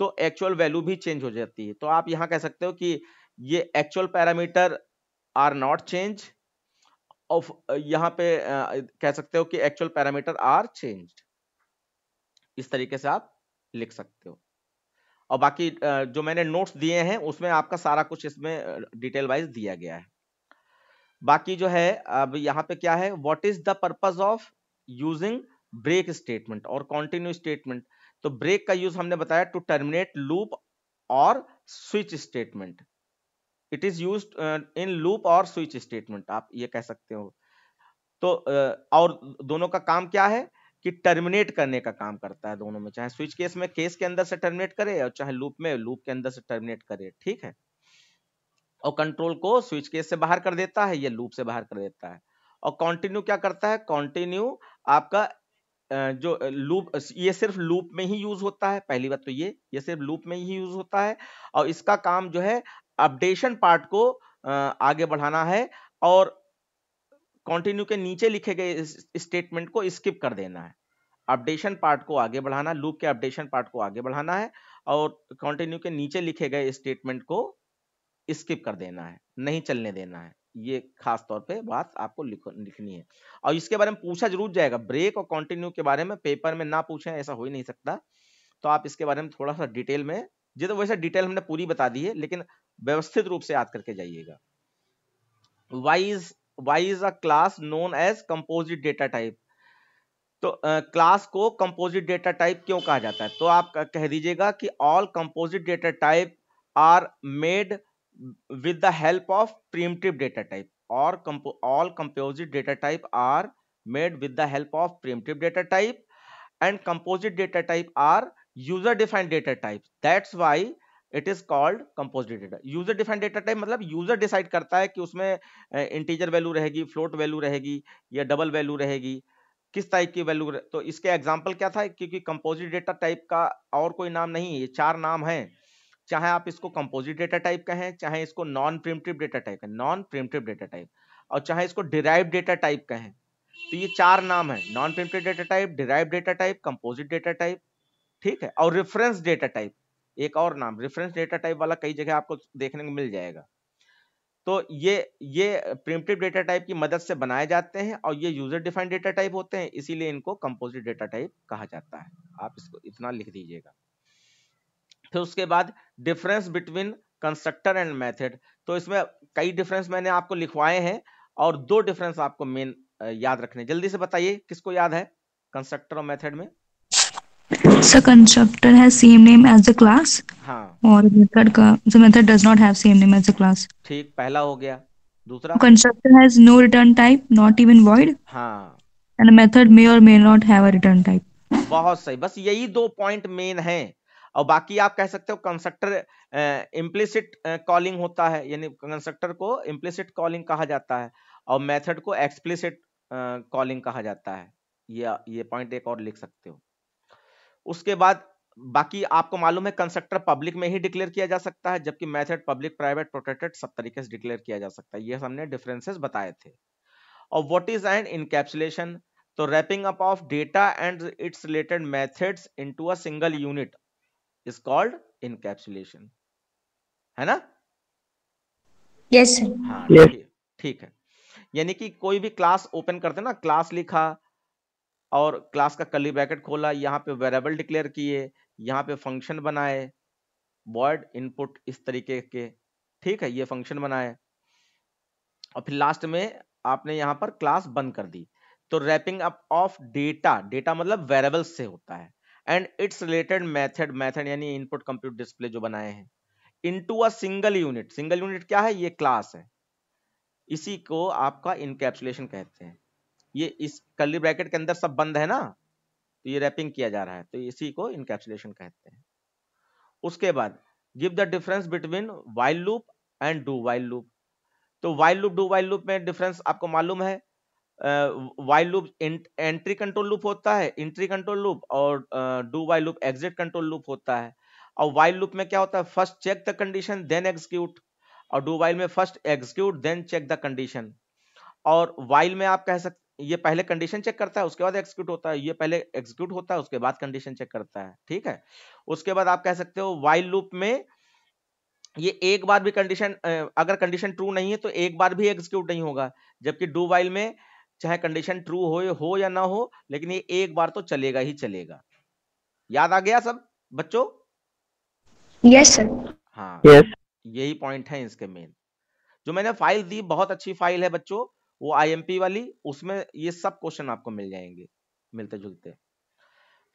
S1: तो एक्चुअल वैल्यू भी चेंज हो जाती है। तो आप यहां कह सकते हो कि ये actual parameter are not change, और यहां पे कह सकते हो कि एक्चुअल पैरामीटर आर चेंज्ड। इस तरीके से आप लिख सकते हो, और बाकी जो मैंने नोट्स दिए हैं उसमें आपका सारा कुछ इसमें डिटेल वाइज दिया गया है। बाकी जो है अब यहाँ पे क्या है, what is the purpose of using break statement और कंटिन्यू स्टेटमेंट। तो ब्रेक का यूज हमने बताया टू टर्मिनेट लूप और switch statement, it is used in loop और स्विच स्टेटमेंट, आप ये कह सकते हो। तो और दोनों का काम क्या है कि टर्मिनेट करने का काम करता है दोनों में, चाहे स्विच केस में केस के अंदर से टर्मिनेट करे और चाहे लूप में लूप के अंदर से टर्मिनेट करे। ठीक है, और कंट्रोल को स्विच केस से बाहर कर देता है, ये लूप से बाहर कर देता है। और कंटिन्यू क्या करता है, कंटिन्यू आपका जो लूप, ये सिर्फ लूप में ही यूज होता है, पहली बात तो ये सिर्फ लूप में ही यूज होता है, और इसका काम जो है अपडेशन पार्ट को आगे बढ़ाना है और कंटिन्यू के नीचे लिखे गए स्टेटमेंट को स्किप कर देना है। अपडेशन पार्ट को आगे बढ़ाना, लूप के अपडेशन पार्ट को आगे बढ़ाना है और कंटिन्यू के नीचे लिखे गए स्टेटमेंट को स्किप कर देना है, नहीं चलने देना है। ये खास तौर पे बात आपको लिखनी है, और इसके बारे में पूछा जरूर जाएगा। ब्रेक और कंटिन्यू के बारे में पेपर में ना पूछे ऐसा हो ही नहीं सकता, तो आप इसके बारे में थोड़ा सा डिटेल में, ये तो वैसे डिटेल हमने पूरी बता दी है लेकिन व्यवस्थित रूप से याद करके जाइएगा। Why is a class known as composite data type. तो क्लास को कंपोजिट डेटा टाइप क्यों कहा जाता है, तो आप कह दीजिएगा कि all composite data type are made with the help of primitive data type, or all composite data type are made with the help of primitive data type, and composite data type are user defined data types, that's why it is called composite data। user defined data type मतलब user decide करता है कि उसमें integer value रहेगी, float value रहेगी या double value रहेगी, किस टाइप की वैल्यू। तो इसके एग्जांपल क्या था, क्योंकि कंपोजिट डेटा टाइप का और कोई नाम नहीं है, ये 4 नाम है, चाहे आप इसको कंपोजिट डेटा टाइप कहें, चाहे इसको नॉन प्रिमिटिव डेटा टाइप कहें, नॉन प्रिमिटिव डेटा टाइप, और चाहे इसको डिराइव्ड डेटा टाइप कहें। तो ये 4 नाम है, non primitive data type, derived data type, composite data type. ठीक है, और रेफरेंस डेटा टाइप एक और नाम, रेफरेंस डेटा टाइप वाला कई जगह आपको देखने को मिल जाएगा। तो ये प्रिमिटिव डेटा टाइप की मदद से बनाए जाते हैं और ये यूजर डिफाइंड डेटा टाइप होते हैं, इसीलिए इनको कंपोजिट डेटा टाइप कहा जाता है। आप इसको इतना लिख दीजिएगा। फिर उसके बाद difference between constructor and method. तो इसमें कई डिफरेंस मैंने आपको लिखवाए हैं और 2 डिफरेंस आपको मेन याद रखने, जल्दी से बताइए किसको याद है कंस्ट्रक्टर और मेथड में।
S3: So constructor has same name as the class,
S1: हाँ
S3: और method का the method does not have same name as the class.
S1: ठीक, पहला हो गया। दूसरा,
S3: Constructor has no return type, not even void,
S1: हाँ
S3: and a method may or may not have a return type.
S1: बहुत सही, बस यही 2 पॉइंट मेन हैं। और बाकी आप कह सकते हो कंस्ट्रक्टर इम्प्लिसिट कॉलिंग होता है, यानी कंस्ट्रक्टर को इम्प्लिसिट कॉलिंग कहा जाता है और मेथड को एक्सप्लिसिट कॉलिंग कहा जाता है। ये पॉइंट एक और लिख सकते हो। उसके बाद बाकी आपको मालूम है कंस्ट्रक्टर पब्लिक में ही डिक्लेयर किया जा सकता है, जबकि मेथड पब्लिक, प्राइवेट, प्रोटेक्टेड सब तरीके से डिक्लेयर किया जा सकता है। ये हमने डिफरेंसेस बताए थे। और व्हाट इज एन इनकैप्सुलेशन, तो wrapping up of data and its related methods into a single unit is called encapsulation, है ना।
S2: Yes sir.
S1: हाँ
S4: Yes.
S1: ठीक है, यानी कि कोई भी क्लास ओपन करते ना, क्लास लिखा और क्लास का कर्ली ब्रैकेट खोला, यहाँ पे वेरिएबल डिक्लेयर किए, यहाँ पे फंक्शन बनाए, वॉइड इनपुट इस तरीके के, ठीक है, ये फंक्शन बनाए, और फिर लास्ट में आपने यहाँ पर क्लास बंद कर दी। तो wrapping up of data, data मतलब वेरिएबल्स से होता है, and its related method, method यानी इनपुट कंप्यूट डिस्प्ले जो बनाए हैं, into a single unit. Single unit क्या है? ये क्लास है, इसी को आपका इनकैप्सुलेशन कहते हैं। ये इस कर्ली ब्रैकेट के अंदर सब बंद है ना, तो ये रैपिंग किया जा रहा है, तो इसी को इनकैप्सुलेशन कहते हैं। उसके बाद give the difference between while loop and do while loop. तो while loop do while loop में डिफरेंस आपको मालूम है। While loop entry control loop होता है, एंट्री कंट्रोल लूप, और do while loop exit control loop होता है। और व्हाइल लूप में क्या होता है? First check the condition then execute, और डू व्हाइल में first execute then check the condition. और व्हाइल में आप कह सकते, ये पहले कंडीशन चेक करता है उसके बाद एग्जीक्यूट होता है, ये पहले एग्जीक्यूट होता है उसके बाद कंडीशन चेक करता है, ठीक है। उसके बाद आप कह सकते हो व्हाइल लूप में ये एक बार भी कंडीशन, अगर कंडीशन ट्रू नहीं है तो एक बार भी एग्जीक्यूट नहीं होगा, जबकि डू व्हाइल में चाहे कंडीशन ट्रू हो या ना हो, लेकिन ये एक बार तो चलेगा ही चलेगा। याद आ गया सब बच्चों?
S2: Yes sir.
S1: हाँ,
S4: यस
S1: यही पॉइंट है इसके मेन। जो मैंने फाइल दी बहुत अच्छी फाइल है बच्चों, वो आईएमपी वाली, उसमें ये सब क्वेश्चन आपको मिल जाएंगे मिलते जुलते।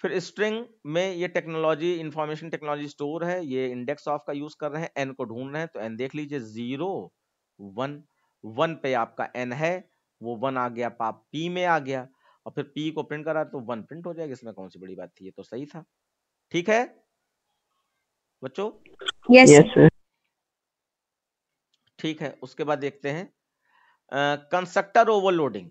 S1: फिर स्ट्रिंग में ये टेक्नोलॉजी, इंफॉर्मेशन टेक्नोलॉजी स्टोर है, ये इंडेक्स ऑफ का यूज कर रहे हैं, एन को ढूंढ रहे हैं, तो एन देख लीजिए 0 1, 1 पे आपका एन है, वो 1 आ गया, पाप पी में आ गया, और फिर पी को प्रिंट करा तो 1 प्रिंट हो जाएगा, इसमें कौन सी बड़ी बात थी, ये तो सही था। ठीक है बच्चों?
S2: Yes
S4: yes
S2: sir.
S4: सर
S1: ठीक है, उसके बाद देखते हैं कंस्ट्रक्टर ओवरलोडिंग।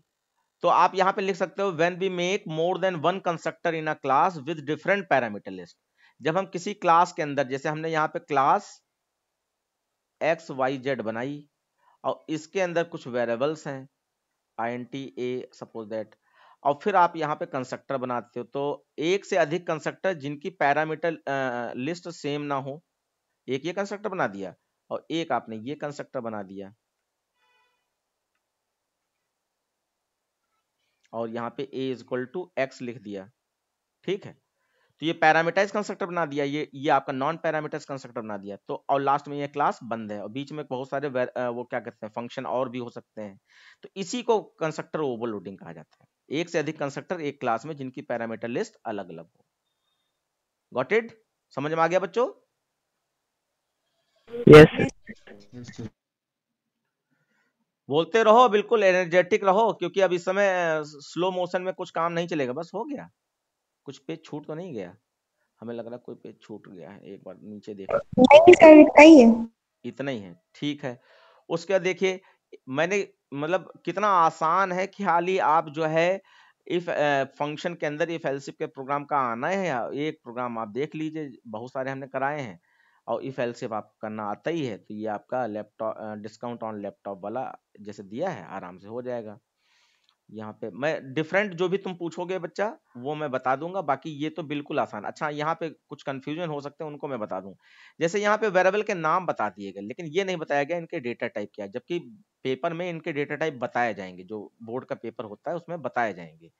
S1: तो आप यहां पे लिख सकते हो when we make more than one constructor in a class with different parameter list. जब हम किसी क्लास के अंदर, जैसे हमने यहाँ पे क्लास XYZ बनाई और इसके अंदर कुछ वेरिएबल्स हैं int a सपोज दैट, और फिर आप यहाँ पे कंस्ट्रक्टर बनाते हो, तो एक से अधिक कंस्ट्रक्टर जिनकी पैरामीटर लिस्ट सेम ना हो, एक ये कंस्ट्रक्टर बना दिया और एक आपने ये कंस्ट्रक्टर बना दिया, और यहाँ पे a is equal to x लिख दिया, ठीक है। तो ये पैरामीटराइज कंस्ट्रक्टर बना दिया, ये आपका नॉन पैरामीटराइज कंस्ट्रक्टर बना दिया, तो और लास्ट में ये क्लास बंद है और बीच में बहुत सारे वो क्या कहते हैं फंक्शन और भी हो सकते हैं, तो इसी को कंस्ट्रक्टर ओवरलोडिंग कहा जाता है। एक से अधिक कंस्ट्रक्टर एक क्लास में जिनकी पैरामीटर लिस्ट अलग अलग हो। Got it? समझ में आ गया बच्चों?
S4: यस
S1: बोलते रहो, बिल्कुल एनर्जेटिक रहो, क्योंकि अब इस समय स्लो मोशन में कुछ काम नहीं चलेगा। बस हो गया, कुछ पेज छूट तो नहीं गया? हमें लग रहा है कोई पेज छूट गया है, एक बार नीचे देखो।
S2: नहीं सर, इतना ही है।
S1: इतना ही है, ठीक है। उसके बाद देखिए, मैंने मतलब कितना आसान है कि हाल ही आप जो है इफ फंक्शन के अंदर इफ एल्सिफ के प्रोग्राम का आना है, या एक प्रोग्राम आप देख लीजिए, बहुत सारे हमने कराए हैं, और इफ एल्सिफ आप करना आता ही है, तो ये आपका लैपटॉप डिस्काउंट ऑन लैपटॉप वाला जैसे दिया है, आराम से हो जाएगा। यहाँ पे मैं डिफरेंट जो भी तुम पूछोगे बच्चा वो मैं बता दूंगा, बाकी ये तो बिल्कुल आसान। अच्छा, यहाँ पे कुछ कंफ्यूजन हो सकते हैं, उनको मैं बता दूं। जैसे यहाँ पे वेरिएबल के नाम बता दिए गए, लेकिन ये नहीं बताया गया इनके डेटा टाइप क्या है, जबकि पेपर में इनके डेटा टाइप बताए जाएंगे, जो बोर्ड का पेपर होता है उसमें बताए जाएंगे।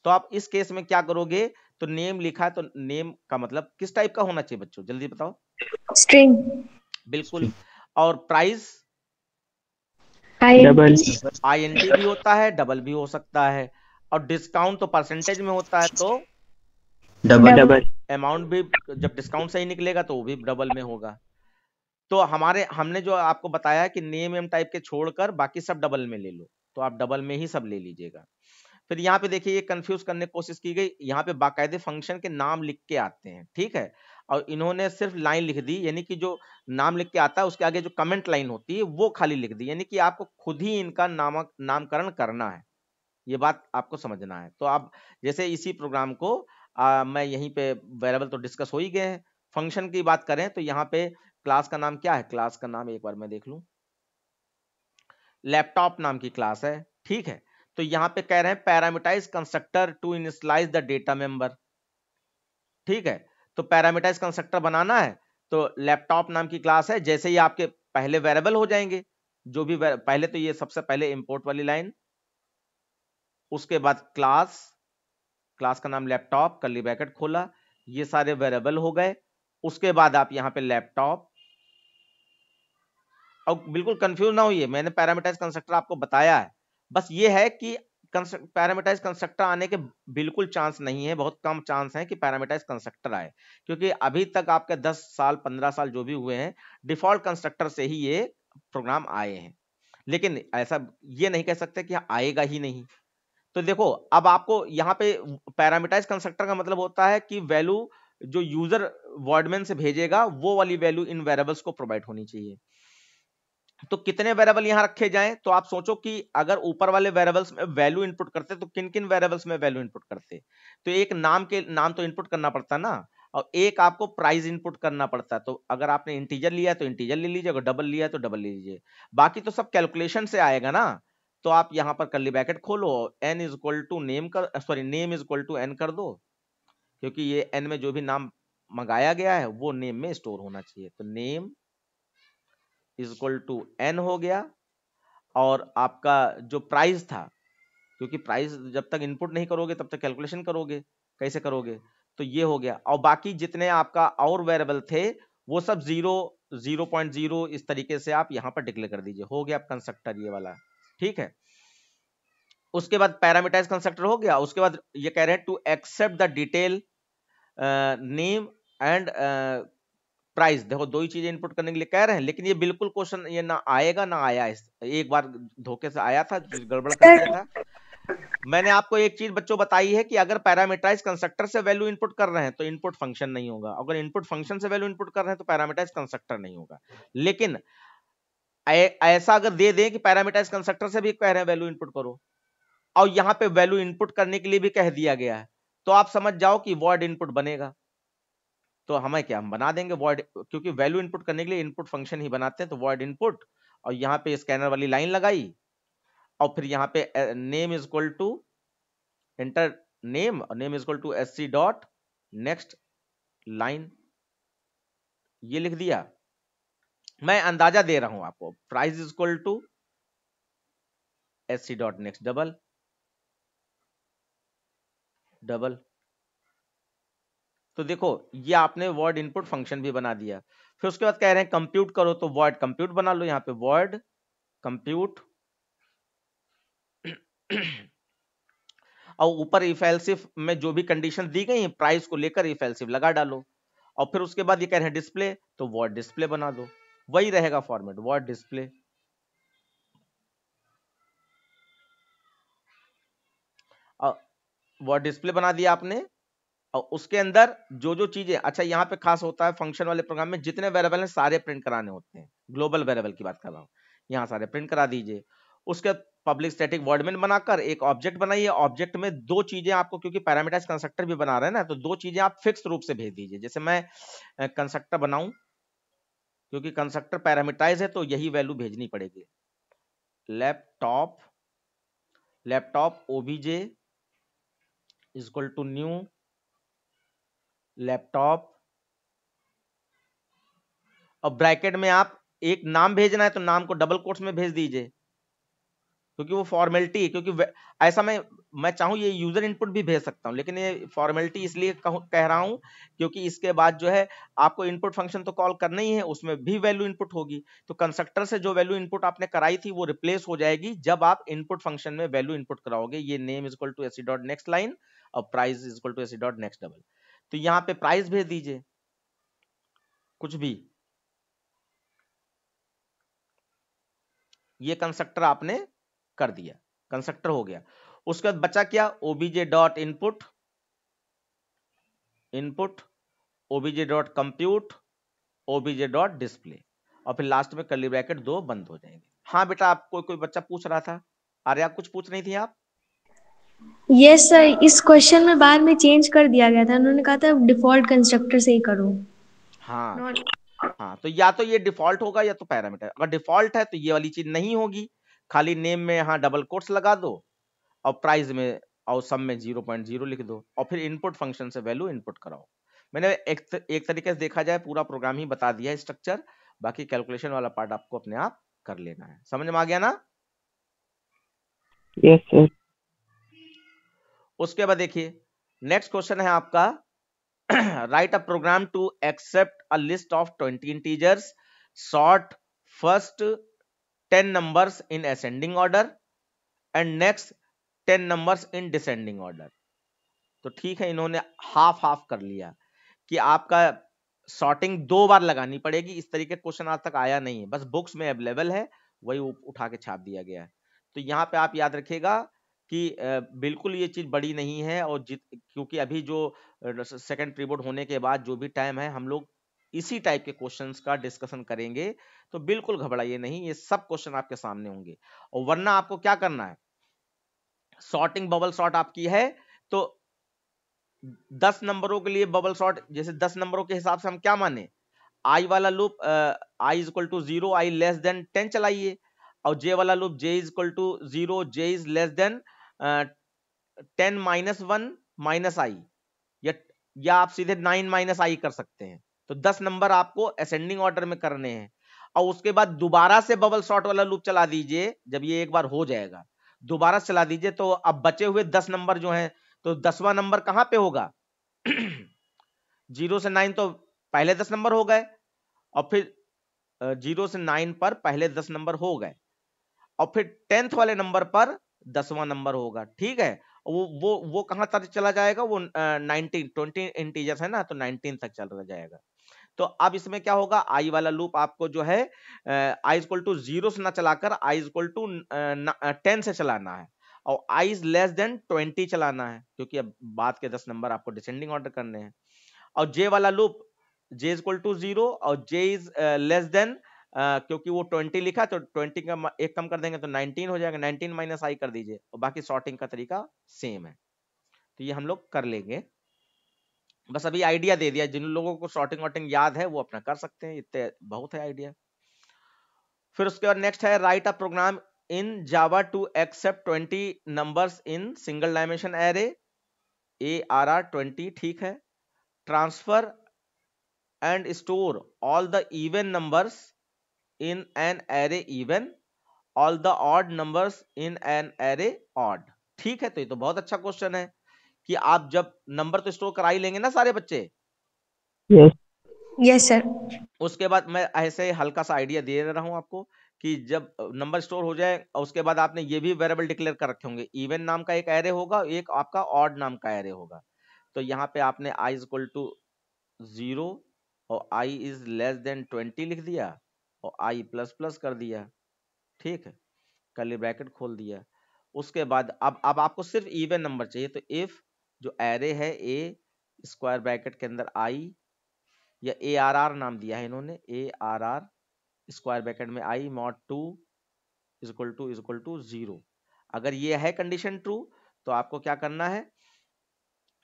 S1: तो आप इस केस में क्या करोगे, तो नेम लिखा है तो नेम का मतलब किस टाइप का होना चाहिए बच्चों, जल्दी बताओ।
S2: स्ट्रिंग।
S1: बिल्कुल। और प्राइस
S4: डबल
S1: INT भी होता है, डबल भी हो सकता है, और डिस्काउंट तो परसेंटेज में होता है, तो
S4: डबल डबल
S1: अमाउंट भी जब डिस्काउंट सही निकलेगा तो वो भी डबल में होगा। तो हमने जो आपको बताया कि नेम एम टाइप के छोड़कर बाकी सब डबल में ले लो, तो आप डबल में ही सब ले लीजिएगा। फिर यहाँ पे देखिए, ये कंफ्यूज करने की कोशिश की गई, यहाँ पे बाकायदे फंक्शन के नाम लिख के आते हैं, ठीक है, और इन्होंने सिर्फ लाइन लिख दी, यानी कि जो नाम लिख के आता है उसके आगे जो कमेंट लाइन होती है वो खाली लिख दी, यानी कि आपको खुद ही इनका नामकरण करना है, ये बात आपको समझना है। तो आप जैसे इसी प्रोग्राम को मैं यहीं पे वेरिएबल तो डिस्कस हो ही गए हैं, फंक्शन की बात करें तो यहाँ पे क्लास का नाम क्या है, क्लास का नाम एक बार मैं देख लूं, लैपटॉप नाम की क्लास है, ठीक है। तो यहाँ पे कह रहे हैं parameterize constructor to initialize the data member, ठीक है। तो पैरामीटराइज कंस्ट्रक्टर बनाना है, तो लैपटॉप नाम की क्लास है, जैसे ही आपके पहले वेरिएबल हो जाएंगे, जो भी पहले तो ये सबसे पहले इंपोर्ट वाली लाइन, उसके बाद क्लास, क्लास का नाम लैपटॉप कर्ली ब्रैकेट खोला, ये सारे वेरिएबल हो गए। उसके बाद आप यहाँ पे लैपटॉप, और बिल्कुल कंफ्यूज ना होइए, मैंने पैरामीटराइज कंस्ट्रक्टर आपको बताया है, बस ये है कि पैरामीटराइज कंस्ट्रक्टर आने के बिल्कुल चांस नहीं है, बहुत कम चांस है कि पैरामीटराइज कंस्ट्रक्टर आए, क्योंकि अभी तक आपके 10 साल 15 साल जो भी हुए हैं डिफॉल्ट कंस्ट्रक्टर से ही ये प्रोग्राम आए हैं। लेकिन ऐसा ये नहीं कह सकते कि आएगा ही नहीं। तो देखो अब आपको यहाँ पे पैरामीटराइज कंस्ट्रक्टर का मतलब होता है कि वैल्यू जो यूजर वर्डमैन से भेजेगा वो वाली वैल्यू इन वेरिएबल्स को प्रोवाइड होनी चाहिए। तो कितने वेरिएबल यहां रखे जाएं, तो आप सोचो कि अगर ऊपर वाले वेरिएबल्स में वैल्यू इनपुट करते तो किन किन वेरिएबल्स में वैल्यू इनपुट करते, तो एक नाम तो इनपुट करना पड़ता ना, और एक आपको प्राइस इनपुट करना पड़ता। तो अगर आपने इंटीजर लिया तो इंटीजर ले लीजिए, अगर डबल लिया तो डबल ले लीजिए, बाकी तो सब कैलकुलेशन से आएगा ना। तो आप यहां पर कर्ली ब्रैकेट खोलो, n is equal to name name is equal to n कर दो, क्योंकि ये n में जो भी नाम मंगाया गया है वो नेम में स्टोर होना चाहिए। तो name is equal to n हो गया, और आपका जो प्राइस था, क्योंकि प्राइस जब तक इनपुट नहीं करोगे तब तक कैलकुलेशन करोगे, कैसे करोगे, तो ये हो गया। और बाकी जितने आपका और वेरिएबल थे वो सब 0 0.0 इस तरीके से आप यहां पर डिक्लेयर कर दीजिए। हो गया कंस्ट्रक्टर ये वाला, ठीक है। उसके बाद पैरामीटराइज कंस्ट्रक्टर हो गया। उसके बाद ये कह रहे हैं to accept the detail name and price. देखो दो ही चीजें इनपुट करने के लिए कह रहे हैं, लेकिन ये बिल्कुल क्वेश्चन ये ना आएगा ना आया, एक बार धोखे से आया था, गड़बड़ कर दिया था। मैंने आपको एक चीज बच्चों बताई है कि अगर पैरामीटराइज कंस्ट्रक्टर से वैल्यू इनपुट कर रहे हैं तो इनपुट फंक्शन नहीं होगा, अगर इनपुट फंक्शन से वैल्यू इनपुट कर रहे हैं तो पैरामीटराइज कंस्ट्रक्टर नहीं होगा। लेकिन ऐसा अगर दे दें कि पैरामीटराइज कंस्ट्रक्टर से भी कह रहे हैं वैल्यू इनपुट करो, और यहां पे वैल्यू इनपुट करने के लिए भी कह दिया गया है, तो आप समझ जाओ कि वर्ड इनपुट बनेगा। तो हमें क्या, हम बना देंगे वर्ड, क्योंकि वैल्यू इनपुट करने के लिए इनपुट फंक्शन ही बनाते हैं। तो वर्ड इनपुट, और यहां पे स्कैनर वाली लाइन लगाई, और फिर यहां पे name is equal to enter name, और name is equal to sc dot next line, ये लिख दिया। मैं अंदाजा दे रहा हूं आपको, price is equal to sc dot next double double. तो देखो ये आपने वर्ड इनपुट फंक्शन भी बना दिया। फिर उसके बाद कह रहे हैं कंप्यूट करो, तो वर्ड कंप्यूट बना लो, यहां पे वर्ड कंप्यूट, और ऊपर इफ एल्स इफ में जो भी कंडीशन दी गई है प्राइस को लेकर इफ एल्स इफ लगा डालो। और फिर उसके बाद ये कह रहे हैं डिस्प्ले, तो वर्ड डिस्प्ले बना दो, वही रहेगा format word display. Word display बना दिया आपने, और उसके अंदर जो जो चीजें, अच्छा यहाँ पे खास होता है फंक्शन वाले प्रोग्राम में जितने वेरिएबल हैं सारे प्रिंट कराने होते हैं, ग्लोबल वेरिएबल की बात कर रहा हूँ, यहाँ सारे प्रिंट करा दीजिए। उसके पब्लिक स्टैटिक वर्डमेन बनाकर एक ऑब्जेक्ट बनाइए, ऑब्जेक्ट में दो चीजें आपको, क्योंकि पैरामीटराइज कंस्ट्रक्टर भी बना रहे हैं ना, तो दो चीजें आप फिक्स रूप से भेज दीजिए। जैसे मैं कंस्ट्रक्टर बनाऊं, क्योंकि कंस्ट्रक्टर पैरामीटराइज है तो यही वैल्यू भेजनी पड़ेगी। Laptop, laptop OBJ is equal to new laptop, और ब्रैकेट में आप एक नाम भेजना है तो नाम को डबल कोट्स में भेज दीजिए, क्योंकि वो फॉर्मेलिटी है। क्योंकि ऐसा मैं चाहूं ये यूजर इनपुट भी भेज सकता हूं, लेकिन ये फॉर्मेलिटी इसलिए कह रहा हूं क्योंकि इसके बाद जो है आपको इनपुट फंक्शन तो कॉल करना ही है, उसमें भी वैल्यू इनपुट होगी। तो कंस्ट्रक्टर से जो वैल्यू इनपुट आपने कराई थी वो रिप्लेस हो जाएगी जब आप इनपुट फंक्शन में वैल्यू इनपुट कराओगे। ये name is equal to sc dot next line और price is equal to sc dot next double. तो यहां पे प्राइस भेज दीजिए कुछ भी, ये कंस्ट्रक्टर आपने कर दिया, कंस्ट्रक्टर हो गया। उसके बाद बचा क्या, OBJ dot input, input OBJ dot compute, OBJ dot display, और फिर लास्ट में कर्ली ब्रैकेट दो बंद हो जाएंगे। हाँ बेटा, आप कोई बच्चा पूछ रहा था, अरे आप कुछ पूछ रही थी आप?
S2: यस सर, इस क्वेश्चन में बाद में चेंज कर दिया गया था, उन्होंने कहा था डिफॉल्ट कंस्ट्रक्टर से ही करो।
S1: हाँ हाँ, तो या तो ये डिफॉल्ट होगा या तो पैरामीटर। अगर डिफॉल्ट है तो ये वाली चीज नहीं होगी, खाली नेम में यहाँ डबल कोट्स लगा दो और प्राइस में और सम में 0.0 लिख दो, और फिर इनपुट फंक्शन से वैल्यू इनपुट कराओ। मैंने एक तरीके से देखा जाए पूरा प्रोग्राम ही बता दिया है स्ट्रक्चर, बाकी कैलकुलेशन वाला पार्ट आपको अपने आप कर लेना है। समझ में आ गया ना?
S4: Yes sir.
S1: उसके बाद देखिए नेक्स्ट क्वेश्चन है आपका, write a program to accept a list of 20 integers, sort first 10 numbers in ascending order and next 10 numbers in descending order. तो ठीक है, इन्होंने हाफ हाफ कर लिया कि आपका सॉर्टिंग 2 बार लगानी पड़ेगी। इस तरीके क्वेश्चन आज तक आया नहीं है, बस बुक्स में अवेलेबल है, वही उठा के छाप दिया गया है। तो यहाँ पे आप याद रखिएगा कि बिल्कुल ये चीज बड़ी नहीं है, और क्योंकि अभी जो सेकंड पीरियड होने के बाद जो भी टाइम है हम लोग इसी टाइप के क्वेश्चंस का डिस्कशन करेंगे, तो बिल्कुल घबराइए नहीं, ये सब क्वेश्चन आपके सामने होंगे। और वरना आपको क्या करना है, सॉर्टिंग बबल सॉर्ट आपकी है तो 10 नंबरों के लिए बबल सॉर्ट, जैसे 10 नंबरों के हिसाब से हम क्या माने, आई वाला loop I is equal to 0, I less than 10 चलाइए, और जे वाला loop J is equal to 0, J is less than 10 minus 1 minus I, या आप सीधे 9 माइनस आई कर सकते हैं। तो 10 नंबर आपको असेंडिंग ऑर्डर में करने हैं, और उसके बाद दोबारा से बबल सॉर्ट वाला लूप चला दीजिए। जब ये एक बार हो जाएगा दोबारा चला दीजिए, तो अब बचे हुए 10 नंबर जो हैं, तो 10वां नंबर कहां पे होगा 0 से 9 तो पहले 10 नंबर हो गए, और फिर 0 से 9 पर पहले 10 नंबर हो गए, और फिर 10th वाले नंबर पर 10वां नंबर होगा। ठीक है, वो कहां तक चला जाएगा, वो 19 20 इंटीजर्स है ना, तो 19 तक चला जाएगा। तो अब इसमें क्या होगा, आई वाला लूप आपको जो है आई इक्वल टू 0 से ना चलाकर आई इक्वल टू 10 से चलाना है, और आई इज लेस देन 20 चलाना है, क्योंकि अब बाद के 10 नंबर आपको डिसेंडिंग ऑर्डर करने हैं। और जे वाला लूप जे इक्वल टू 0 और जे इज लेस देन, क्योंकि वो 20 लिखा तो 20 का एक कम कर देंगे तो 19 हो जाएगा, 19 माइनस आई कर दीजिए, और बाकी सॉर्टिंग का तरीका सेम है। तो ये हम लोग कर लेंगे, बस अभी आइडिया दे दिया। जिन लोगों को सॉर्टिंग वॉर्टिंग याद है वो अपना कर सकते हैं, इतने बहुत है आइडिया। फिर उसके बाद नेक्स्ट है write a program in Java to accept 20 numbers in single dimension array, ARR 20, ठीक है। Transfer and store all the even numbers in an array even, all the odd numbers in an array odd, ठीक है। तो ये तो बहुत अच्छा question है कि आप जब नंबर तो स्टोर करा ही लेंगे ना सारे बच्चे।
S2: Yes sir.
S1: उसके बाद मैं ऐसे हल्का सा आइडिया दे रहा हूं आपको कि जब नंबर स्टोर हो जाए, और उसके बाद आपने ये भी वेरिएबल डिक्लेयर कर रखे होंगे, इवन नाम का एक एरे होगा, एक आपका ऑड नाम का एरे होगा। तो यहाँ पे आपने आई इज इक्वल टू 0 और आई इज लेस देन 20 लिख दिया, और आई प्लस प्लस कर दिया, ठीक है, कर्ली ब्रैकेट खोल दिया। उसके बाद अब आपको सिर्फ इवन नंबर चाहिए, तो इफ जो एरे है ए स्क्वायर ब्रैकेट के अंदर आई, या ARR नाम दिया है इन्होंने, ARR स्क्वायर ब्रैकेट में आई मॉड 2 इज इक्वल टू 0। अगर ये है कंडीशन ट्रू, तो आपको क्या करना है,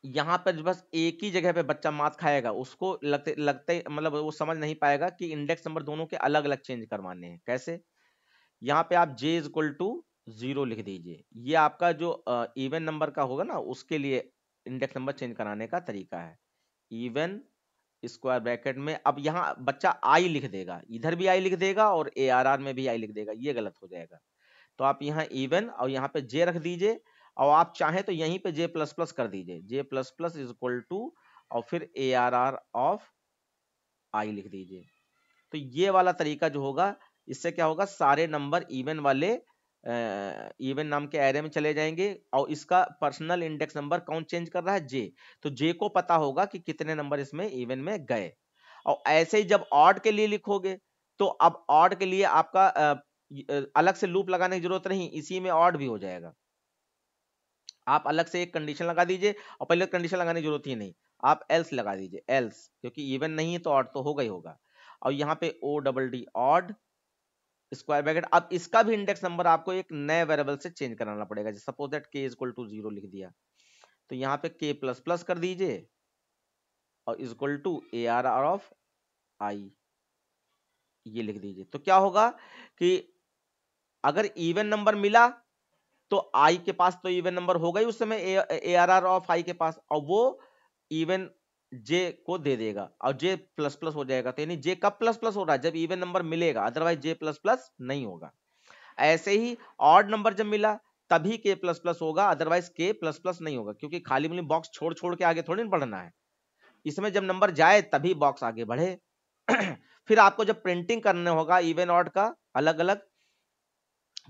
S1: यहां पर बस एक ही जगह पे बच्चा मात खाएगा, उसको लगते मतलब वो समझ नहीं पाएगा कि इंडेक्स नंबर दोनों के अलग अलग चेंज करवाने हैं। कैसे, यहाँ पे आप j इज इक्वल टू 0 लिख दीजिए, ये आपका जो इवन नंबर का होगा ना, उसके लिए इंडेक्स नंबर चेंज कराने का तरीका है। इवन स्क्वायर ब्रैकेट में अब यहाँ बच्चा आई लिख देगा, इधर भी आई लिख देगा और ARR में भी आई लिख देगा, ये गलत हो जाएगा। तो आप यहाँ इवन और यहाँ पे जे रख दीजिए, और आप चाहें तो यहीं पे जे प्लस प्लस कर दीजिए, J plus plus is equal to और फिर ARR ऑफ आई लिख दीजिए। तो ये वाला तरीका जो होगा, इससे क्या होगा, सारे नंबर इवन वाले इवन नाम के एरे में चले जाएंगे, और इसका पर्सनल इंडेक्स नंबर कौन चेंज कर रहा है, जे। तो जे को पता होगा कि कितने नंबर इसमें इवन में गए। और ऐसे ही जब ऑड के लिए लिखोगे, तो अब ऑड के लिए आपका अलग से लूप लगाने की जरूरत नहीं, इसी में ऑड भी हो जाएगा। आप अलग से एक कंडीशन लगा दीजिए, और पहले कंडीशन लगाने की जरूरत ही नहीं, आप एल्स लगा दीजिए, एल्स, क्योंकि इवन नहीं है तो ऑड तो होगा ही होगा। और यहाँ पे ODD ऑड स्क्वायर ब्रैकेट, अब इसका भी इंडेक्स नंबर आपको एक नए वेरिएबल से चेंज कराना पड़ेगा। Suppose that k is equal to 0 लिख दिया, तो यहाँ पे k प्लस प्लस कर दीजिए, और is equal to ARR of I ये लिख दीजिए। तो क्या होगा कि अगर इवन नंबर मिला तो आई के पास तो इवन नंबर होगा ही उस समय, ARR ऑफ आई के पास, और वो इवन जे को दे देगा, और जे प्लस प्लस हो जाएगा। तो यानी जे कब प्लस प्लस हो रहा है, जब इवन नंबर मिलेगा, अदरवाइज जे प्लस प्लस नहीं होगा। ऐसे ही ऑड नंबर जब मिला तभी के प्लस प्लस होगा, अदरवाइज के प्लस प्लस नहीं होगा, क्योंकि खाली मुली बॉक्स छोड़ छोड़ के आगे थोड़ी बढ़ना है, इसमें जब नंबर जाए तभी बॉक्स आगे बढ़े। फिर आपको जब प्रिंटिंग करना होगा इवन ऑड का अलग अलग,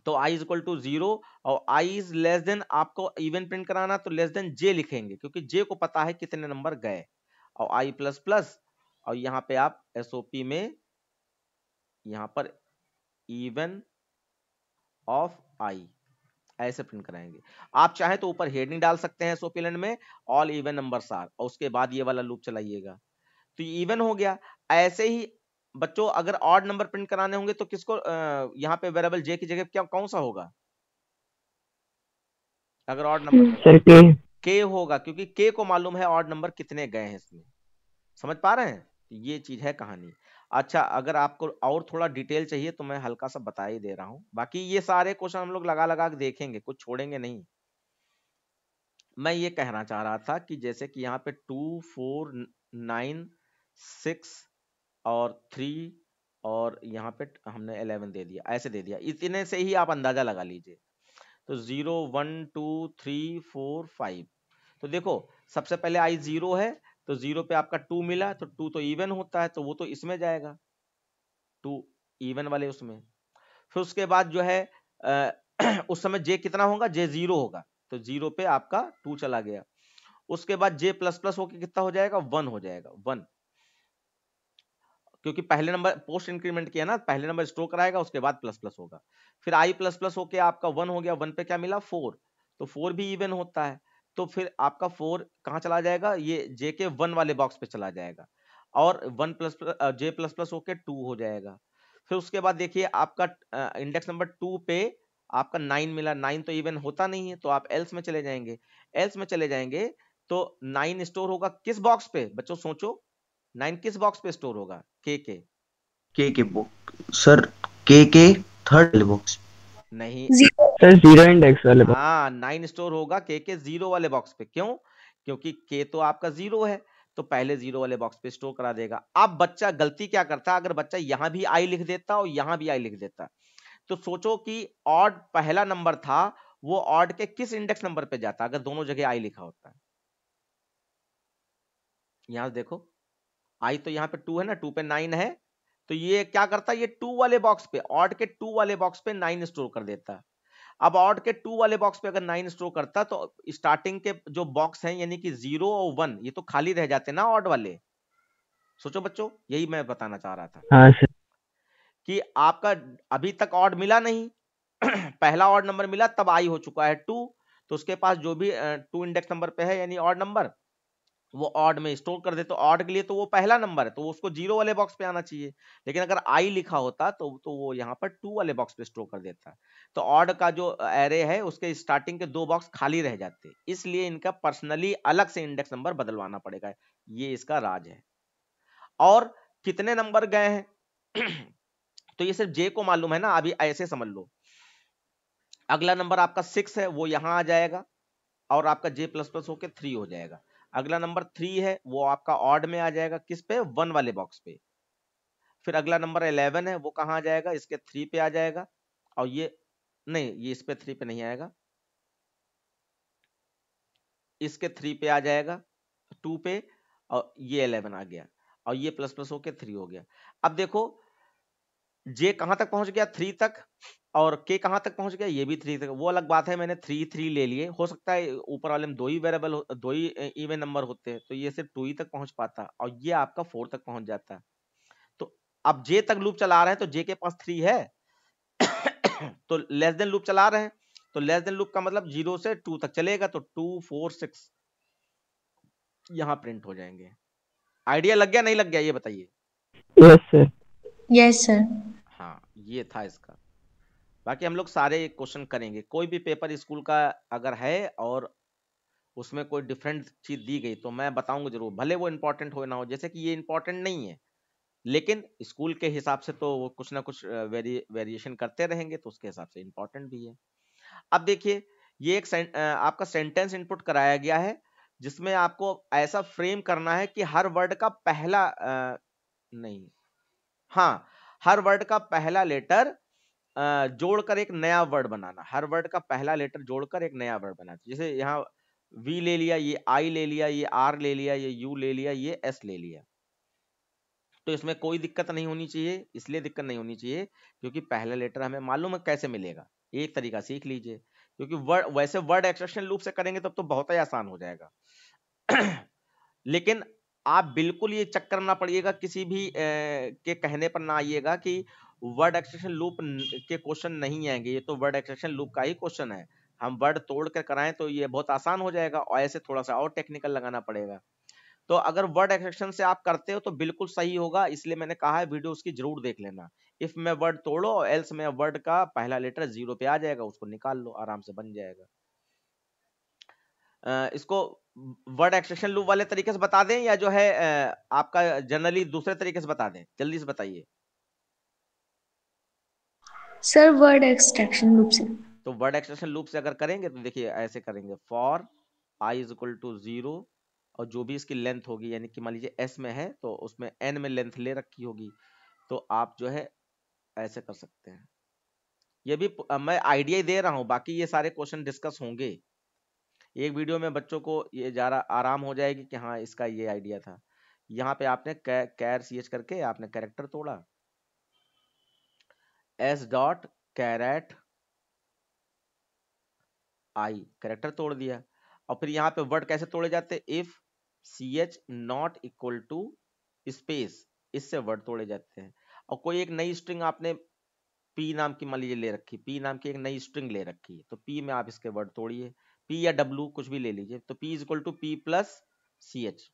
S1: तो i इज इक्वल टू 0 और i इज लेस देन, आपको इवन प्रिंट कराना तो लेस देन j लिखेंगे, क्योंकि j को पता है कितने नंबर गए, और i प्लस प्लस, और यहाँ पे आप SOP में यहाँ पर इवन ऑफ i ऐसे प्रिंट कराएंगे। आप चाहे तो ऊपर हेडिंग डाल सकते हैं SOP एलिमेंट में, ऑल इवन नंबर्स आर, और उसके बाद ये वाला लूप चलाइएगा, तो ये इवन हो गया। ऐसे ही बच्चों अगर ऑड नंबर प्रिंट कराने होंगे तो किसको यहाँ पे वेरिएबल j की जगह क्या कौन सा होगा? अगर ऑड नंबर
S4: सर
S1: k होगा, क्योंकि k को मालूम है ऑड नंबर कितने गए हैं इसमें। समझ पा रहे हैं? ये चीज है कहानी। अच्छा, अगर आपको और थोड़ा डिटेल चाहिए तो मैं हल्का सा बता ही दे रहा हूं, बाकी ये सारे क्वेश्चन हम लोग लगा लगा के देखेंगे, कुछ छोड़ेंगे नहीं। मैं ये कहना चाह रहा था कि जैसे कि यहाँ पे 2 4 9 6 और 3 और यहाँ पे हमने 11 दे दिया, ऐसे दे दिया, इतने से ही आप अंदाजा लगा लीजिए। तो 0 1 2 3 4 5, तो देखो सबसे पहले i 0 है, तो 0 पे आपका 2 मिला, तो 2 तो इवन होता है, तो वो तो इसमें जाएगा, 2 इवन वाले उसमें। फिर उसके बाद जो है उस समय j कितना होगा? j 0 होगा, तो 0 पे आपका 2 चला गया। उसके बाद j प्लस प्लस होके कितना हो जाएगा? 1 हो जाएगा, 1, क्योंकि पहले नंबर पोस्ट इंक्रीमेंट किया ना, पहले नंबर स्टोर कराएगा, उसके बाद प्लस प्लस होगा। फिर i प्लस प्लस होके आपका 1 हो गया, 1 पे क्या मिला? 4, तो 4 भी इवन होता है, तो फिर आपका 4 कहाँ चला जाएगा? ये j के 1 वाले बॉक्स पे चला जाएगा, और 1 प्लस j प्लस प्लस होके 2 हो जाएगा। फिर उसके बाद देखिए आपका इंडेक्स नंबर 2 पे आपका 9 मिला, 9 तो इवन होता नहीं है, तो आप एल्स में चले जाएंगे, एल्स में चले जाएंगे तो 9 स्टोर होगा किस बॉक्स पे? बच्चों सोचो, 9 किस बॉक्स पे स्टोर होगा? के
S4: बॉक्स सर, के थर्ड बॉक्स
S1: नहीं,
S4: सर, 0 इंडेक्स वाले बॉक्स।
S1: हाँ 9 स्टोर होगा के 0 वाले बॉक्स पे। क्यों? क्योंकि के तो आपका 0 है, तो पहले 0 वाले बॉक्स पे स्टोर करा देगा। अब बच्चा गलती क्या करता? अगर बच्चा यहां भी आई लिख देता और यहां भी आई लिख देता, तो सोचो कि ऑड पहला नंबर था, वो ऑड के किस इंडेक्स नंबर पे जाता अगर दोनों जगह आई लिखा होता? यहां देखो, आई तो यहाँ पे 2 है ना, 2 पे 9 है, तो ये क्या करता है? ये 2 वाले बॉक्स पे, ऑड के 2 वाले बॉक्स पे 9 स्टोर कर देता। अब ऑड के 2 वाले बॉक्स पे अगर 9 स्टोर करता, तो स्टार्टिंग के जो बॉक्स हैं यानी कि 0 और 1 ये तो खाली रह जाते ना ऑड वाले। सोचो बच्चों, यही मैं बताना चाह रहा था
S4: हाँ सर।
S1: कि आपका अभी तक ऑड मिला नहीं पहला ऑड नंबर मिला तब आई हो चुका है 2, तो उसके पास जो भी 2 इंडेक्स नंबर पे है यानी ऑड नंबर, वो ऑड में स्टोर कर दे, तो ऑड के लिए तो वो पहला नंबर है, तो वो उसको 0 वाले बॉक्स पे आना चाहिए। लेकिन अगर आई लिखा होता तो वो यहाँ पर 2 वाले बॉक्स पे स्टोर कर देता। तो ऑड का जो एरे है उसके स्टार्टिंग के 2 बॉक्स खाली रह जाते, इसलिए इनका पर्सनली अलग से इंडेक्स नंबर बदलवाना पड़ेगा, ये इसका राज है। और कितने नंबर गए हैं तो ये सिर्फ जे को मालूम है ना, अभी ऐसे समझ लो। अगला नंबर आपका 6 है, वो यहां आ जाएगा और आपका j प्लस प्लस होकर 3 हो जाएगा। अगला नंबर 3 है, वो आपका ऑड में आ जाएगा, किस पे? 1 वाले बॉक्स पे। फिर अगला नंबर 11 है, वो कहां आ जाएगा? इसके 3 पे आ जाएगा, और ये नहीं, ये इस पे 3 पे नहीं आएगा, इसके 3 पे आ जाएगा, 2 पे, और ये 11 आ गया, और ये प्लस प्लस होके 3 हो गया। अब देखो जे कहां तक पहुंच गया? 3 तक, और के कहां तक पहुंच गया? ये भी 3 तक। वो अलग बात है, मैंने 3 3 ले लिए, हो सकता है ऊपर वाले में 2 ही वेरिएबल, 2 ही इवन नंबर होते हैं, तो ये सिर्फ 2 ही तक पहुंच पाता, और ये आपका 4 तक पहुंच जाता। तो अब जे तक लूप चला रहे हैं, तो जे के पास 3 है तो लेस देन लूप चला रहे हैं, तो लेस देन लूप का मतलब 0 से 2 तक चलेगा, तो 2 4 6 यहां प्रिंट हो जाएंगे। आइडिया लग गया नहीं लग गया, ये बताइए?
S4: Yes sir.
S2: Yes sir.
S1: हाँ, ये था इसका। बाकी हम लोग सारे क्वेश्चन करेंगे, कोई भी पेपर स्कूल का अगर है और उसमें कोई डिफरेंट चीज दी गई तो मैं बताऊंगा जरूर, भले वो इंपॉर्टेंट हो ना हो, जैसे कि ये इंपॉर्टेंट नहीं है, लेकिन स्कूल के हिसाब से तो वो कुछ ना कुछ वेरिएशन करते रहेंगे, तो उसके हिसाब से इंपॉर्टेंट भी है। अब देखिए, ये एक आपका सेंटेंस इनपुट कराया गया है, जिसमें आपको ऐसा फ्रेम करना है कि हर वर्ड का पहला नहीं, हाँ, हर वर्ड का पहला लेटर जोड़कर एक नया वर्ड बनाना, हर वर्ड का पहला लेटर जोड़कर एक नया वर्ड बनाना। जैसे यहाँ वी ले लिया, ये आई ले लिया, ये आर ले लिया, ये यू ले लिया, ये एस ले लिया, तो इसमें कोई दिक्कत नहीं होनी चाहिए। इसलिए दिक्कत नहीं होनी चाहिए क्योंकि पहला लेटर हमें मालूम है कैसे मिलेगा, एक तरीका सीख लीजिए, क्योंकि वर्ड वैसे वर्ड एक्सट्रैक्शन लूप से करेंगे तब तो बहुत ही आसान हो जाएगा। लेकिन आप बिल्कुल ये चक्कर में ना पड़िएगा, किसी भी के कहने पर ना आइएगा कि वर्ड एक्सट्रैक्शन लूप के क्वेश्चन नहीं आएंगे। ये तो वर्ड एक्सट्रैक्शन लूप का ही क्वेश्चन है, हम वर्ड तोड़ कर कराएं तो ये बहुत आसान हो जाएगा, और ऐसे थोड़ा सा और टेक्निकल लगाना पड़ेगा। तो अगर वर्ड एक्सट्रैक्शन से आप करते हो तो बिल्कुल सही होगा, इसलिए मैंने कहा है वीडियो उसकी जरूर देख लेना। इफ में वर्ड तोड़ो और एल्स में वर्ड का पहला लेटर 0 पे आ जाएगा, उसको निकाल लो, आराम से बन जाएगा। इसको वर्ड एक्सट्रैक्शन लूप वाले तरीके से बता दें या जो है आपका जनरली दूसरे तरीके से बता दें, जल्दी से बताइए।
S2: सर वर्ड एक्सट्रैक्शन लूप से।
S1: तो वर्ड एक्सट्रैक्शन लूप से अगर करेंगे तो देखिए ऐसे करेंगे, for I is equal to 0 और जो भी इसकी लेंथ होगी, यानी कि मान लीजिए एस में है तो उसमें एन में लेंथ ले रखी होगी, तो आप जो है ऐसे कर सकते हैं। ये भी मैं आइडिया दे रहा हूं, बाकी ये सारे क्वेश्चन डिस्कस होंगे एक वीडियो में, बच्चों को ये ज़्यादा आराम हो जाएगी कि हाँ इसका ये आइडिया था। यहाँ पे आपने कैर सी एच करके आपने कैरेक्टर तोड़ा, एस डॉट कैरेट आई कैरेक्टर तोड़ दिया, और फिर यहाँ पे वर्ड कैसे तोड़े जाते, if C H not equal to space, इससे वर्ड तोड़े जाते हैं। और कोई एक नई स्ट्रिंग आपने पी नाम की मान लीजिए ले रखी, पी नाम की एक नई स्ट्रिंग ले रखी है, तो पी में आप इसके वर्ड तोड़िए, पी या डब्ल्यू कुछ भी ले लीजिए, तो P is equal to P plus C H.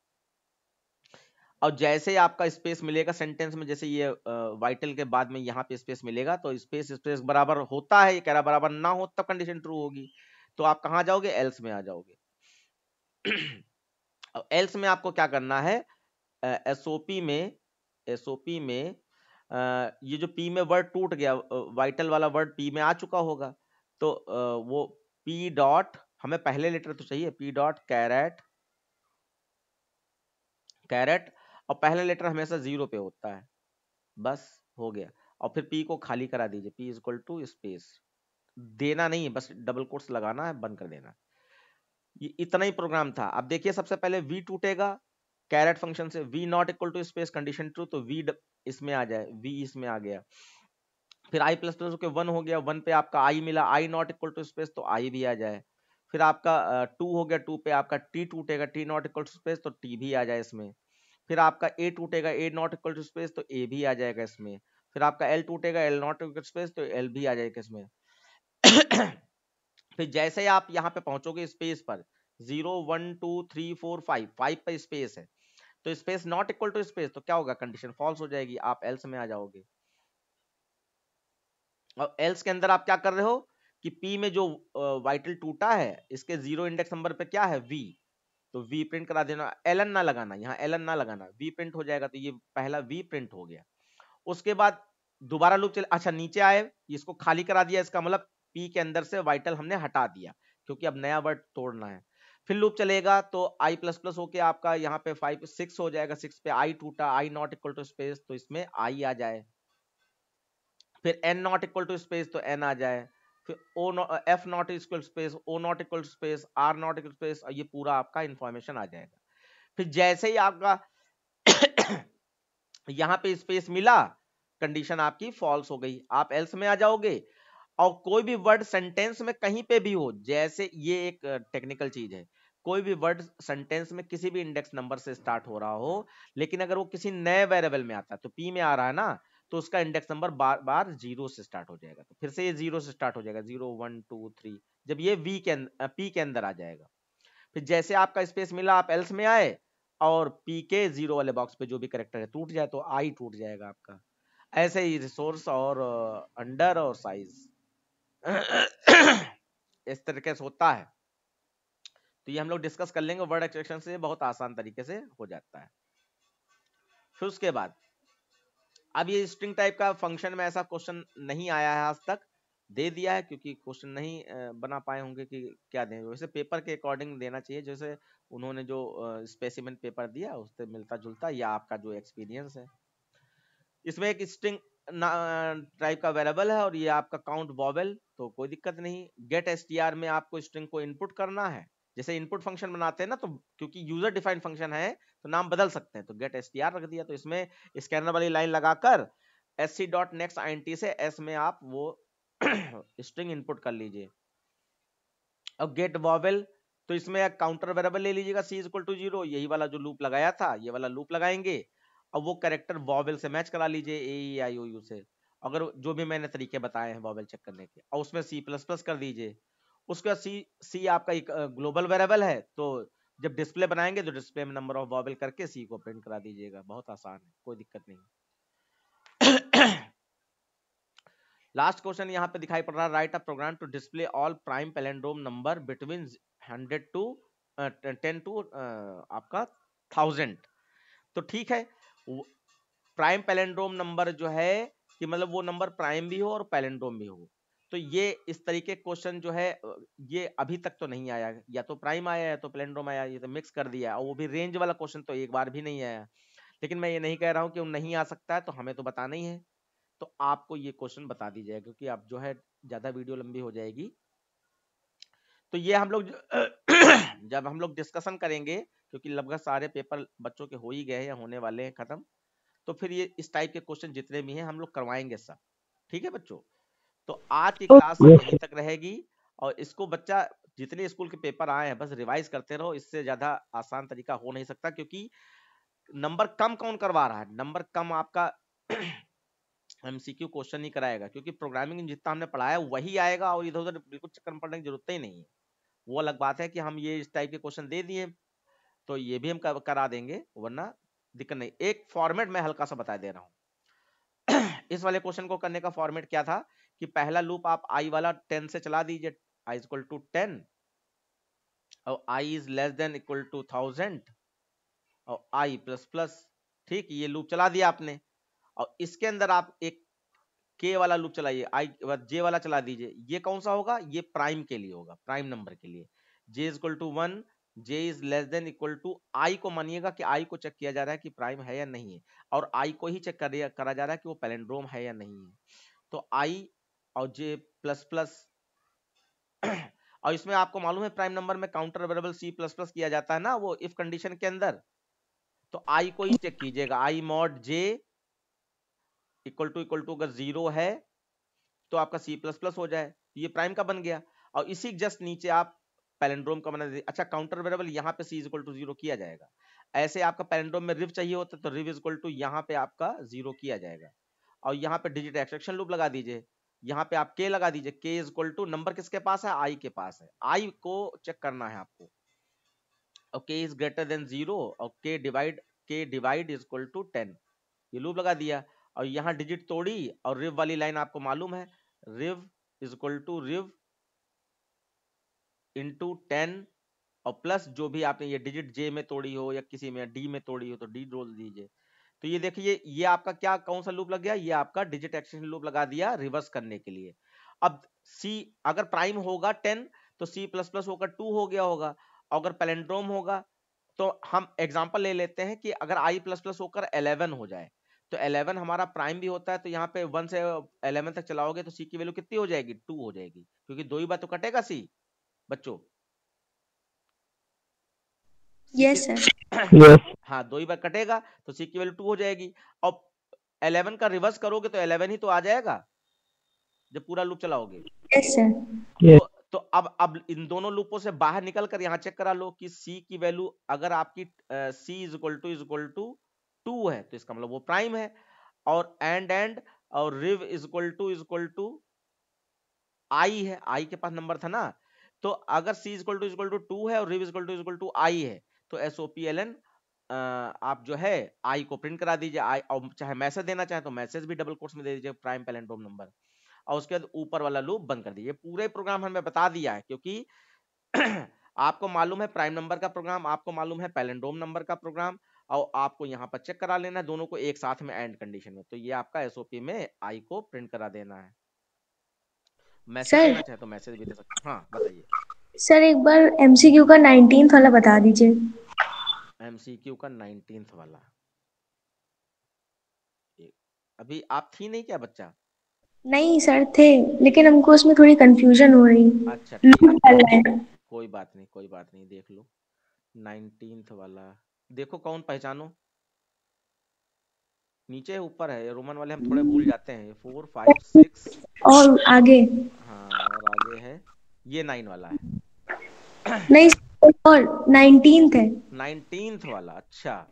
S1: और जैसे ही आपका स्पेस मिलेगा सेंटेंस में, जैसे ये वाइटल के बाद में यहाँ पे स्पेस मिलेगा, तो स्पेस स्पेस बराबर होता है, ये कह रहा बराबर ना हो तब कंडीशन ट्रू होगी, तो आप कहाँ जाओगे, एल्स में आ जाओगे। एल्स में आपको क्या करना है, एसओपी में ये जो पी में वर्ड टूट गया, वाइटल वाला वर्ड पी में आ चुका होगा, तो वो पी डॉट, हमें पहले लेटर तो चाहिए, पी डॉट कैरेट, और पहला लेटर हमेशा 0 पे होता है, बस हो गया। और फिर पी को खाली करा दीजिए, P is equal to space, देना नहीं है, बस डबल कोट्स लगाना है, बंद कर देना। ये इतना ही प्रोग्राम था। अब देखिए सबसे पहले वी टूटेगा कैरेट फंक्शन से, V not equal to space condition true, तो वी इसमें आ जाए, वी इसमें आ गया। फिर आई प्लस प्लस के 1 हो गया, 1 पे आपका आई मिला, आई नॉट इक्वल टू स्पेस, तो आई भी आ जाए। फिर आपका 2 हो गया, 2 पे आपका टी टूटेगा, T not equal to space, तो टी भी आ जाए इसमें। फिर आपका ए टूटेगा, A not equal to space, तो ए भी आ जाएगा इसमें। फिर आपका एल टूटेगा, L not equal to space, तो एल भी आ जाएगा इसमें। फिर जैसे ही आप यहाँ पे पहुंचोगे स्पेस पर, 0 1 2 3 4 5, 5 पे स्पेस है, तो space not equal to space, तो क्या होगा, कंडीशन फॉल्स हो जाएगी, आप एल्स में आ जाओगे। और एल्स के अंदर आप क्या कर रहे हो कि पी में जो वाइटल टूटा है, इसके 0 इंडेक्स नंबर पे क्या है, वी, तो वी प्रिंट करा देना, एलन ना लगाना, यहाँ एलन ना लगाना, वी प्रिंट हो जाएगा, तो ये पहला वी प्रिंट हो गया। उसके बाद दोबारा लूप चले, अच्छा नीचे आए, इसको खाली करा दिया, इसका मतलब पी के अंदर से वाइटल हमने हटा दिया, क्योंकि अब नया वर्ड तोड़ना है। फिर लूप चलेगा तो आई प्लस प्लस होके आपका यहाँ पे 5 6 हो जाएगा, 6 पे आई टूटा, I not equal to space, तो इसमें आई आ जाए। फिर N not equal to space, तो एन आ जाए। फिर O F not equal space, O not equal space, R not equal space, और ये पूरा आपका इंफॉर्मेशन आ जाएगा। फिर जैसे ही आपका यहां पे स्पेस मिला, कंडीशन आपकी फॉल्स हो गई, आप एल्स में आ जाओगे। और कोई भी वर्ड सेंटेंस में कहीं पे भी हो, जैसे ये एक टेक्निकल चीज है, कोई भी वर्ड सेंटेंस में किसी भी इंडेक्स नंबर से स्टार्ट हो रहा हो, लेकिन अगर वो किसी नए वेरिएबल में आता है, तो पी में आ रहा है ना, तो उसका इंडेक्स नंबर बार बार 0 से स्टार्ट हो जाएगा, तो फिर से ये 0 से स्टार्ट हो जाएगा, 0 1 2 3, जब ये वी के पी के अंदर आ जाएगा। फिर जैसे आपका स्पेस मिला, आप एल्स में आए, और पी के 0 वाले बॉक्स पे जो भी करेक्टर है टूट जाए, तो आई टूट जाएगा आपका। ऐसे ही रिसोर्स और अंडर और साइज इस तरीके से होता है। तो ये हम लोग डिस्कस कर लेंगे, वर्ड एक्सट्रैक्शन से बहुत आसान तरीके से हो जाता है। फिर उसके बाद अब ये स्ट्रिंग टाइप का फंक्शन में ऐसा क्वेश्चन नहीं आया है आज तक, दे दिया है क्योंकि क्वेश्चन नहीं बना पाए होंगे कि क्या दें, वैसे पेपर के अकॉर्डिंग देना चाहिए, जैसे उन्होंने जो स्पेसिमेन पेपर दिया उससे मिलता जुलता, या आपका जो एक्सपीरियंस है। इसमें एक स्ट्रिंग टाइप का वेरिएबल है, और ये आपका काउंट वॉवेल, तो कोई दिक्कत नहीं। गेट एसटीआर में आपको स्ट्रिंग को इनपुट करना है, जैसे इनपुट फंक्शन बनाते हैं ना, तो क्योंकि यूजर डिफाइंड फंक्शन है तो नाम बदल सकते हैं, तो गेट str रख दिया। तो इसमें स्कैनर वाली लाइन लगाकर sc.nextInt से s में आप वो स्ट्रिंग इनपुट कर लीजिए। अब गेट वॉवेल, तो इसमें एक काउंटर वेरिएबल ले लीजिएगा c इक्वल टू 0, यही वाला जो लूप लगाया था ये वाला लूप लगाएंगे। अब वो कैरेक्टर वॉवेल से मैच करा लीजिए, AEIOU से, अगर जो भी मैंने तरीके बताए हैं वॉवेल चेक करने के, और उसमें C++ कर दीजिए। उसके बाद C आपका एक ग्लोबल वेरिएबल है, तो जब डिस्प्ले बनाएंगे तो डिस्प्ले में नंबर ऑफ वॉवेल करके C को प्रिंट करा दीजिएगा। बहुत आसान है, कोई दिक्कत नहीं। लास्ट क्वेश्चन यहाँ पे दिखाई पड़ रहा है, write a program to display all prime palindrome number between 100 to 10 to आपका 1000। तो ठीक है, प्राइम पैलिंड्रोम नंबर जो है कि मतलब वो नंबर प्राइम भी हो और पैलिंड्रोम भी हो। तो ये इस तरीके क्वेश्चन जो है ये अभी तक तो नहीं आया, या तो प्राइम आया या तो पैलिंड्रोम आया, ये तो मिक्स कर दिया, और वो भी रेंज वाला क्वेश्चन तो एक बार भी नहीं आया। लेकिन मैं ये नहीं कह रहा हूँ कि वो नहीं आ सकता है, तो हमें तो बताना ही है, तो आपको ये क्वेश्चन बता दी जाएगा, क्योंकि आप जो है ज्यादा वीडियो लंबी हो जाएगी। तो ये हम लोग जब हम लोग डिस्कशन करेंगे, क्योंकि लगभग सारे पेपर बच्चों के हो ही गए हैं या होने वाले हैं खत्म, तो फिर ये इस टाइप के क्वेश्चन जितने भी हैं हम लोग करवाएंगे सब। ठीक है बच्चों, तो आज की क्लास यहीं तक रहेगी, और इसको बच्चा जितने स्कूल के पेपर आए हैं बस रिवाइज करते रहो, इससे ज्यादा आसान तरीका हो नहीं सकता, क्योंकि नंबर कम कौन करवा रहा है, नंबर कम आपका MCQ क्वेश्चन ही कराएगा, क्योंकि प्रोग्रामिंग जितना हमने पढ़ाया वही आएगा, और इधर उधर बिल्कुल चक्कर पड़ने की जरूरत ही नहीं है। वो अलग बात है कि हम ये इस टाइप के क्वेश्चन दे दिए तो ये भी हम करा देंगे, वरना दिक्कत नहीं। एक फॉर्मेट मैं हल्का सा बता दे रहा हूँ। इस वाले क्वेश्चन को करने का फॉर्मेट क्या था कि पहला लूप आप i वाला 10 से चला दीजिए, i इक्वल टू 10, और i is less than equal to 1000, और i प्लस प्लस। ठीक, ये लूप चला दिया आपने, और इसके अंदर आप एक k वाला लूप चलाइए, j वाला चला दीजिए। ये कौन सा होगा, ये प्राइम के लिए होगा, प्राइम नंबर के लिए। j is equal to 1, j is less than equal to i को मानिएगा कि i को चेक किया जा रहा है कि प्राइम है या नहीं है, और i को ही चेक करा जा रहा है कि वो पैलिंड्रोम है या नहीं है। तो i और j प्लस प्लस, और इसमें आपको मालूम है प्राइम नंबर में काउंटर वेरिएबल C++ किया जाता है ना, वो इफ कंडीशन के अंदर। तो i को ही चेक कीजिएगा, i mod j equal to अगर 0 है तो आपका C++ हो जाए, ये प्राइम का बन गया। और इसी जस्ट नीचे आप पैलिंड्रोम का बना दीजिए। अच्छा, काउंटर वेरिएबल यहाँ पे C इक्वल टू 0 किया जाएगा। ऐसे आपका पैलिंड्रोम में रिव चाहिए होता तो रिव इक्वल टू यहाँ पे आपका 0 किया जाएगा, और यहाँ पे डिजिट एक्सट्रैक्शन लूप लगा दीजिए, यहाँ पे आप k लगा दीजिए, k is equal to number किसके पास है, i के पास है, i को चेक करना है आपको, और k इज ग्रेटर देन 0, और k divide is equal to 10, ये लूप लगा दिया। और यहाँ डिजिट तोड़ी, और रिव वाली लाइन आपको मालूम है, रिव इज इक्वल टू रिव इंटू 10, और प्लस जो भी आपने ये डिजिट j में तोड़ी हो या किसी में d में तोड़ी हो तो d जोड़ दीजिए। तो ये देखिए, ये आपका क्या कौन सा लूप लग गया, ये आपका डिजिट एक्सटेंशन लूप लगा दिया रिवर्स करने के लिए। अब C अगर प्राइम होगा 10 तो C++ होकर 2 हो गया होगा, अगर पैलिंड्रोम होगा तो हम एग्जांपल ले लेते हैं कि अगर i++ होकर 11 हो जाए, तो 11 हमारा प्राइम भी होता है, तो यहाँ पे 1 से 11 तक चलाओगे तो C की वैल्यू कितनी हो जाएगी, 2 हो जाएगी, क्योंकि दो ही बार तो कटेगा C बच्चों।
S2: Yes sir.
S4: यस
S1: हाँ, दो ही बार कटेगा तो C की वैल्यू 2 हो जाएगी, और 11 का रिवर्स करोगे तो 11 ही तो आ जाएगा जब पूरा लूप चलाओगे।
S2: Yes sir.
S1: तो अब इन दोनों लूपों से बाहर निकल कर यहाँ चेक करा लो कि C की वैल्यू अगर आपकी C इज इक्वल टू 2 है तो इसका मतलब वो प्राइम है, और एंड और रिव इज इक्वल टू I है, I के पास नंबर था ना, तो अगर C इज इक्वल टू 2 है और रिव इज इक्वल टू I है तो SOPLN आप जो है I को प्रिंट करा दीजिए, I, और चाहे मैसेज देना चाहे तो मैसेज भी डबल कोट्स में दे दीजिए, प्राइम पैलिंड्रोम नंबर, और उसके बाद ऊपर वाला लूप बंद कर दीजिए। पूरे प्रोग्राम हमें बता दिया है, क्योंकि आपको मालूम है प्राइम नंबर का प्रोग्राम, आपको मालूम है पैलिंड्रोम नंबर का प्रोग्राम, और आपको यहाँ पर चेक करा लेना है दोनों को एक साथ में एंड कंडीशन में, तो ये आपका SOP में I को प्रिंट करा देना है। मैसेज देना चाहे तो मैसेज भी दे सकते। हाँ बताइए
S2: सर, एक बार MCQ का 19th वाला बता दीजिए।
S1: MCQ का 19th वाला, अभी आप थी नहीं क्या बच्चा?
S2: नहीं सर थे, लेकिन हमको उसमें थोड़ी कंफ्यूजन हो रही।
S1: अच्छा ठीक है, कोई बात नहीं, कोई बात नहीं, देख लो 19th वाला। देखो कौन पहचानो, नीचे है ऊपर है, रोमन वाले हम थोड़े भूल जाते हैं। 4 5 6
S2: और आगे
S1: हाँ, और आगे है ये 9 वाला है।
S2: नहीं, और 19th है।
S1: 19th वाला, अच्छा।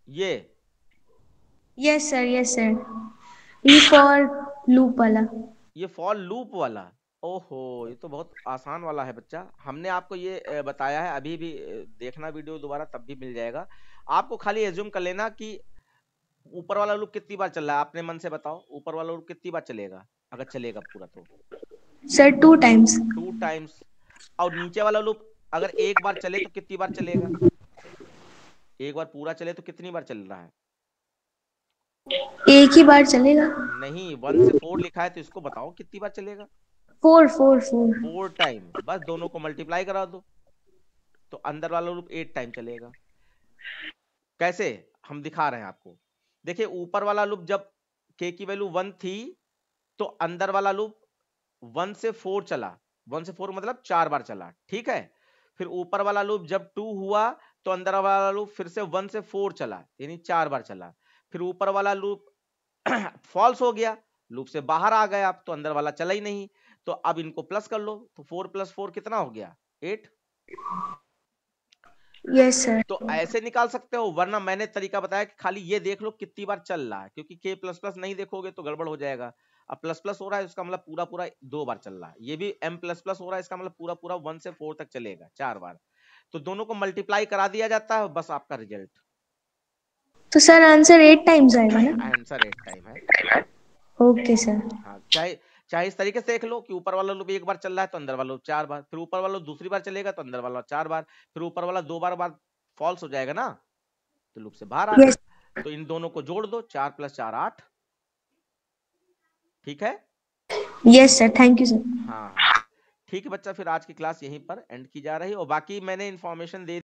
S1: ये
S2: yes sir, yes sir, E for loop वाला।
S1: ये फॉर लूप वाला, ओहो ये तो बहुत आसान वाला है बच्चा। हमने आपको ये बताया है, अभी भी देखना वीडियो दोबारा, तब भी मिल जाएगा आपको। खाली एज्यूम कर लेना कि ऊपर वाला लूप कितनी बार चल रहा है, अपने मन से बताओ ऊपर वाला लूप कितनी बार चलेगा, अगर चलेगा पूरा तो।
S2: Sir 2 times.
S1: 2 टाइम्स। और नीचे वाला लूप अगर एक बार चले तो कितनी बार चलेगा, एक बार पूरा चले तो कितनी बार चल रहा है?
S2: एक ही बार चलेगा।
S1: नहीं, 1 से 4 लिखा है तो इसको बताओ कितनी बार चलेगा।
S2: 4 4 4।
S1: 4 टाइम, बस दोनों को मल्टीप्लाई करा दो तो अंदर वाला लूप 8 टाइम चलेगा। कैसे हम दिखा रहे हैं आपको, देखिए ऊपर वाला लूप जब k की वैल्यू 1 थी तो अंदर वाला लूप 1 से 4 चला, 1 से 4 मतलब 4 बार चला, ठीक है। फिर ऊपर वाला लूप जब 2 हुआ तो अंदर वाला लूप फिर से 1 से 4 चला, यानी 4 बार चला। फिर ऊपर वाला लूप फॉल्स हो गया, लूप से बाहर आ गया आप, तो अंदर वाला चला ही नहीं। तो अब इनको प्लस कर लो, तो 4 + 4 कितना हो गया? 8।
S2: Yes sir.
S1: तो ऐसे निकाल सकते हो, वरना मैंने तरीका बताया कि खाली ये देख लो कितनी बार चल रहा है, क्योंकि k++ नहीं देखोगे तो गड़बड़ हो जाएगा। अब प्लस हो रहा है, उसका मतलब पूरा पूरा 2 बार चल रहा है। ये भी m++ हो रहा है, इसका मतलब पूरा पूरा 1 से 4 तक चलेगा, 4 बार। तो दोनों को मल्टीप्लाई करा दिया जाता है, बस आपका रिजल्ट।
S2: तो सर आंसर 8 टाइम्स आएगा ना?
S1: आंसर 8 टाइम है।
S2: Okay sir.
S1: हाँ, चाहे इस तरीके से देख लो कि ऊपर वाला लूप एक बार चल रहा है तो अंदर वाला लूप 4 बार, फिर ऊपर वाला लूप दूसरी बार चलेगा तो अंदर वाला 4 बार, फिर ऊपर वाला 2 बार बाद फॉल्स हो जाएगा ना, तो लूप से बाहर आ
S2: यस।
S1: गया। तो इन दोनों को जोड़ दो, 4 + 4 8, ठीक है।
S2: Yes sir, thank you sir.
S1: हाँ हाँ, ठीक है बच्चा, फिर आज की क्लास यहीं पर एंड की जा रही है, और बाकी मैंने इन्फॉर्मेशन दे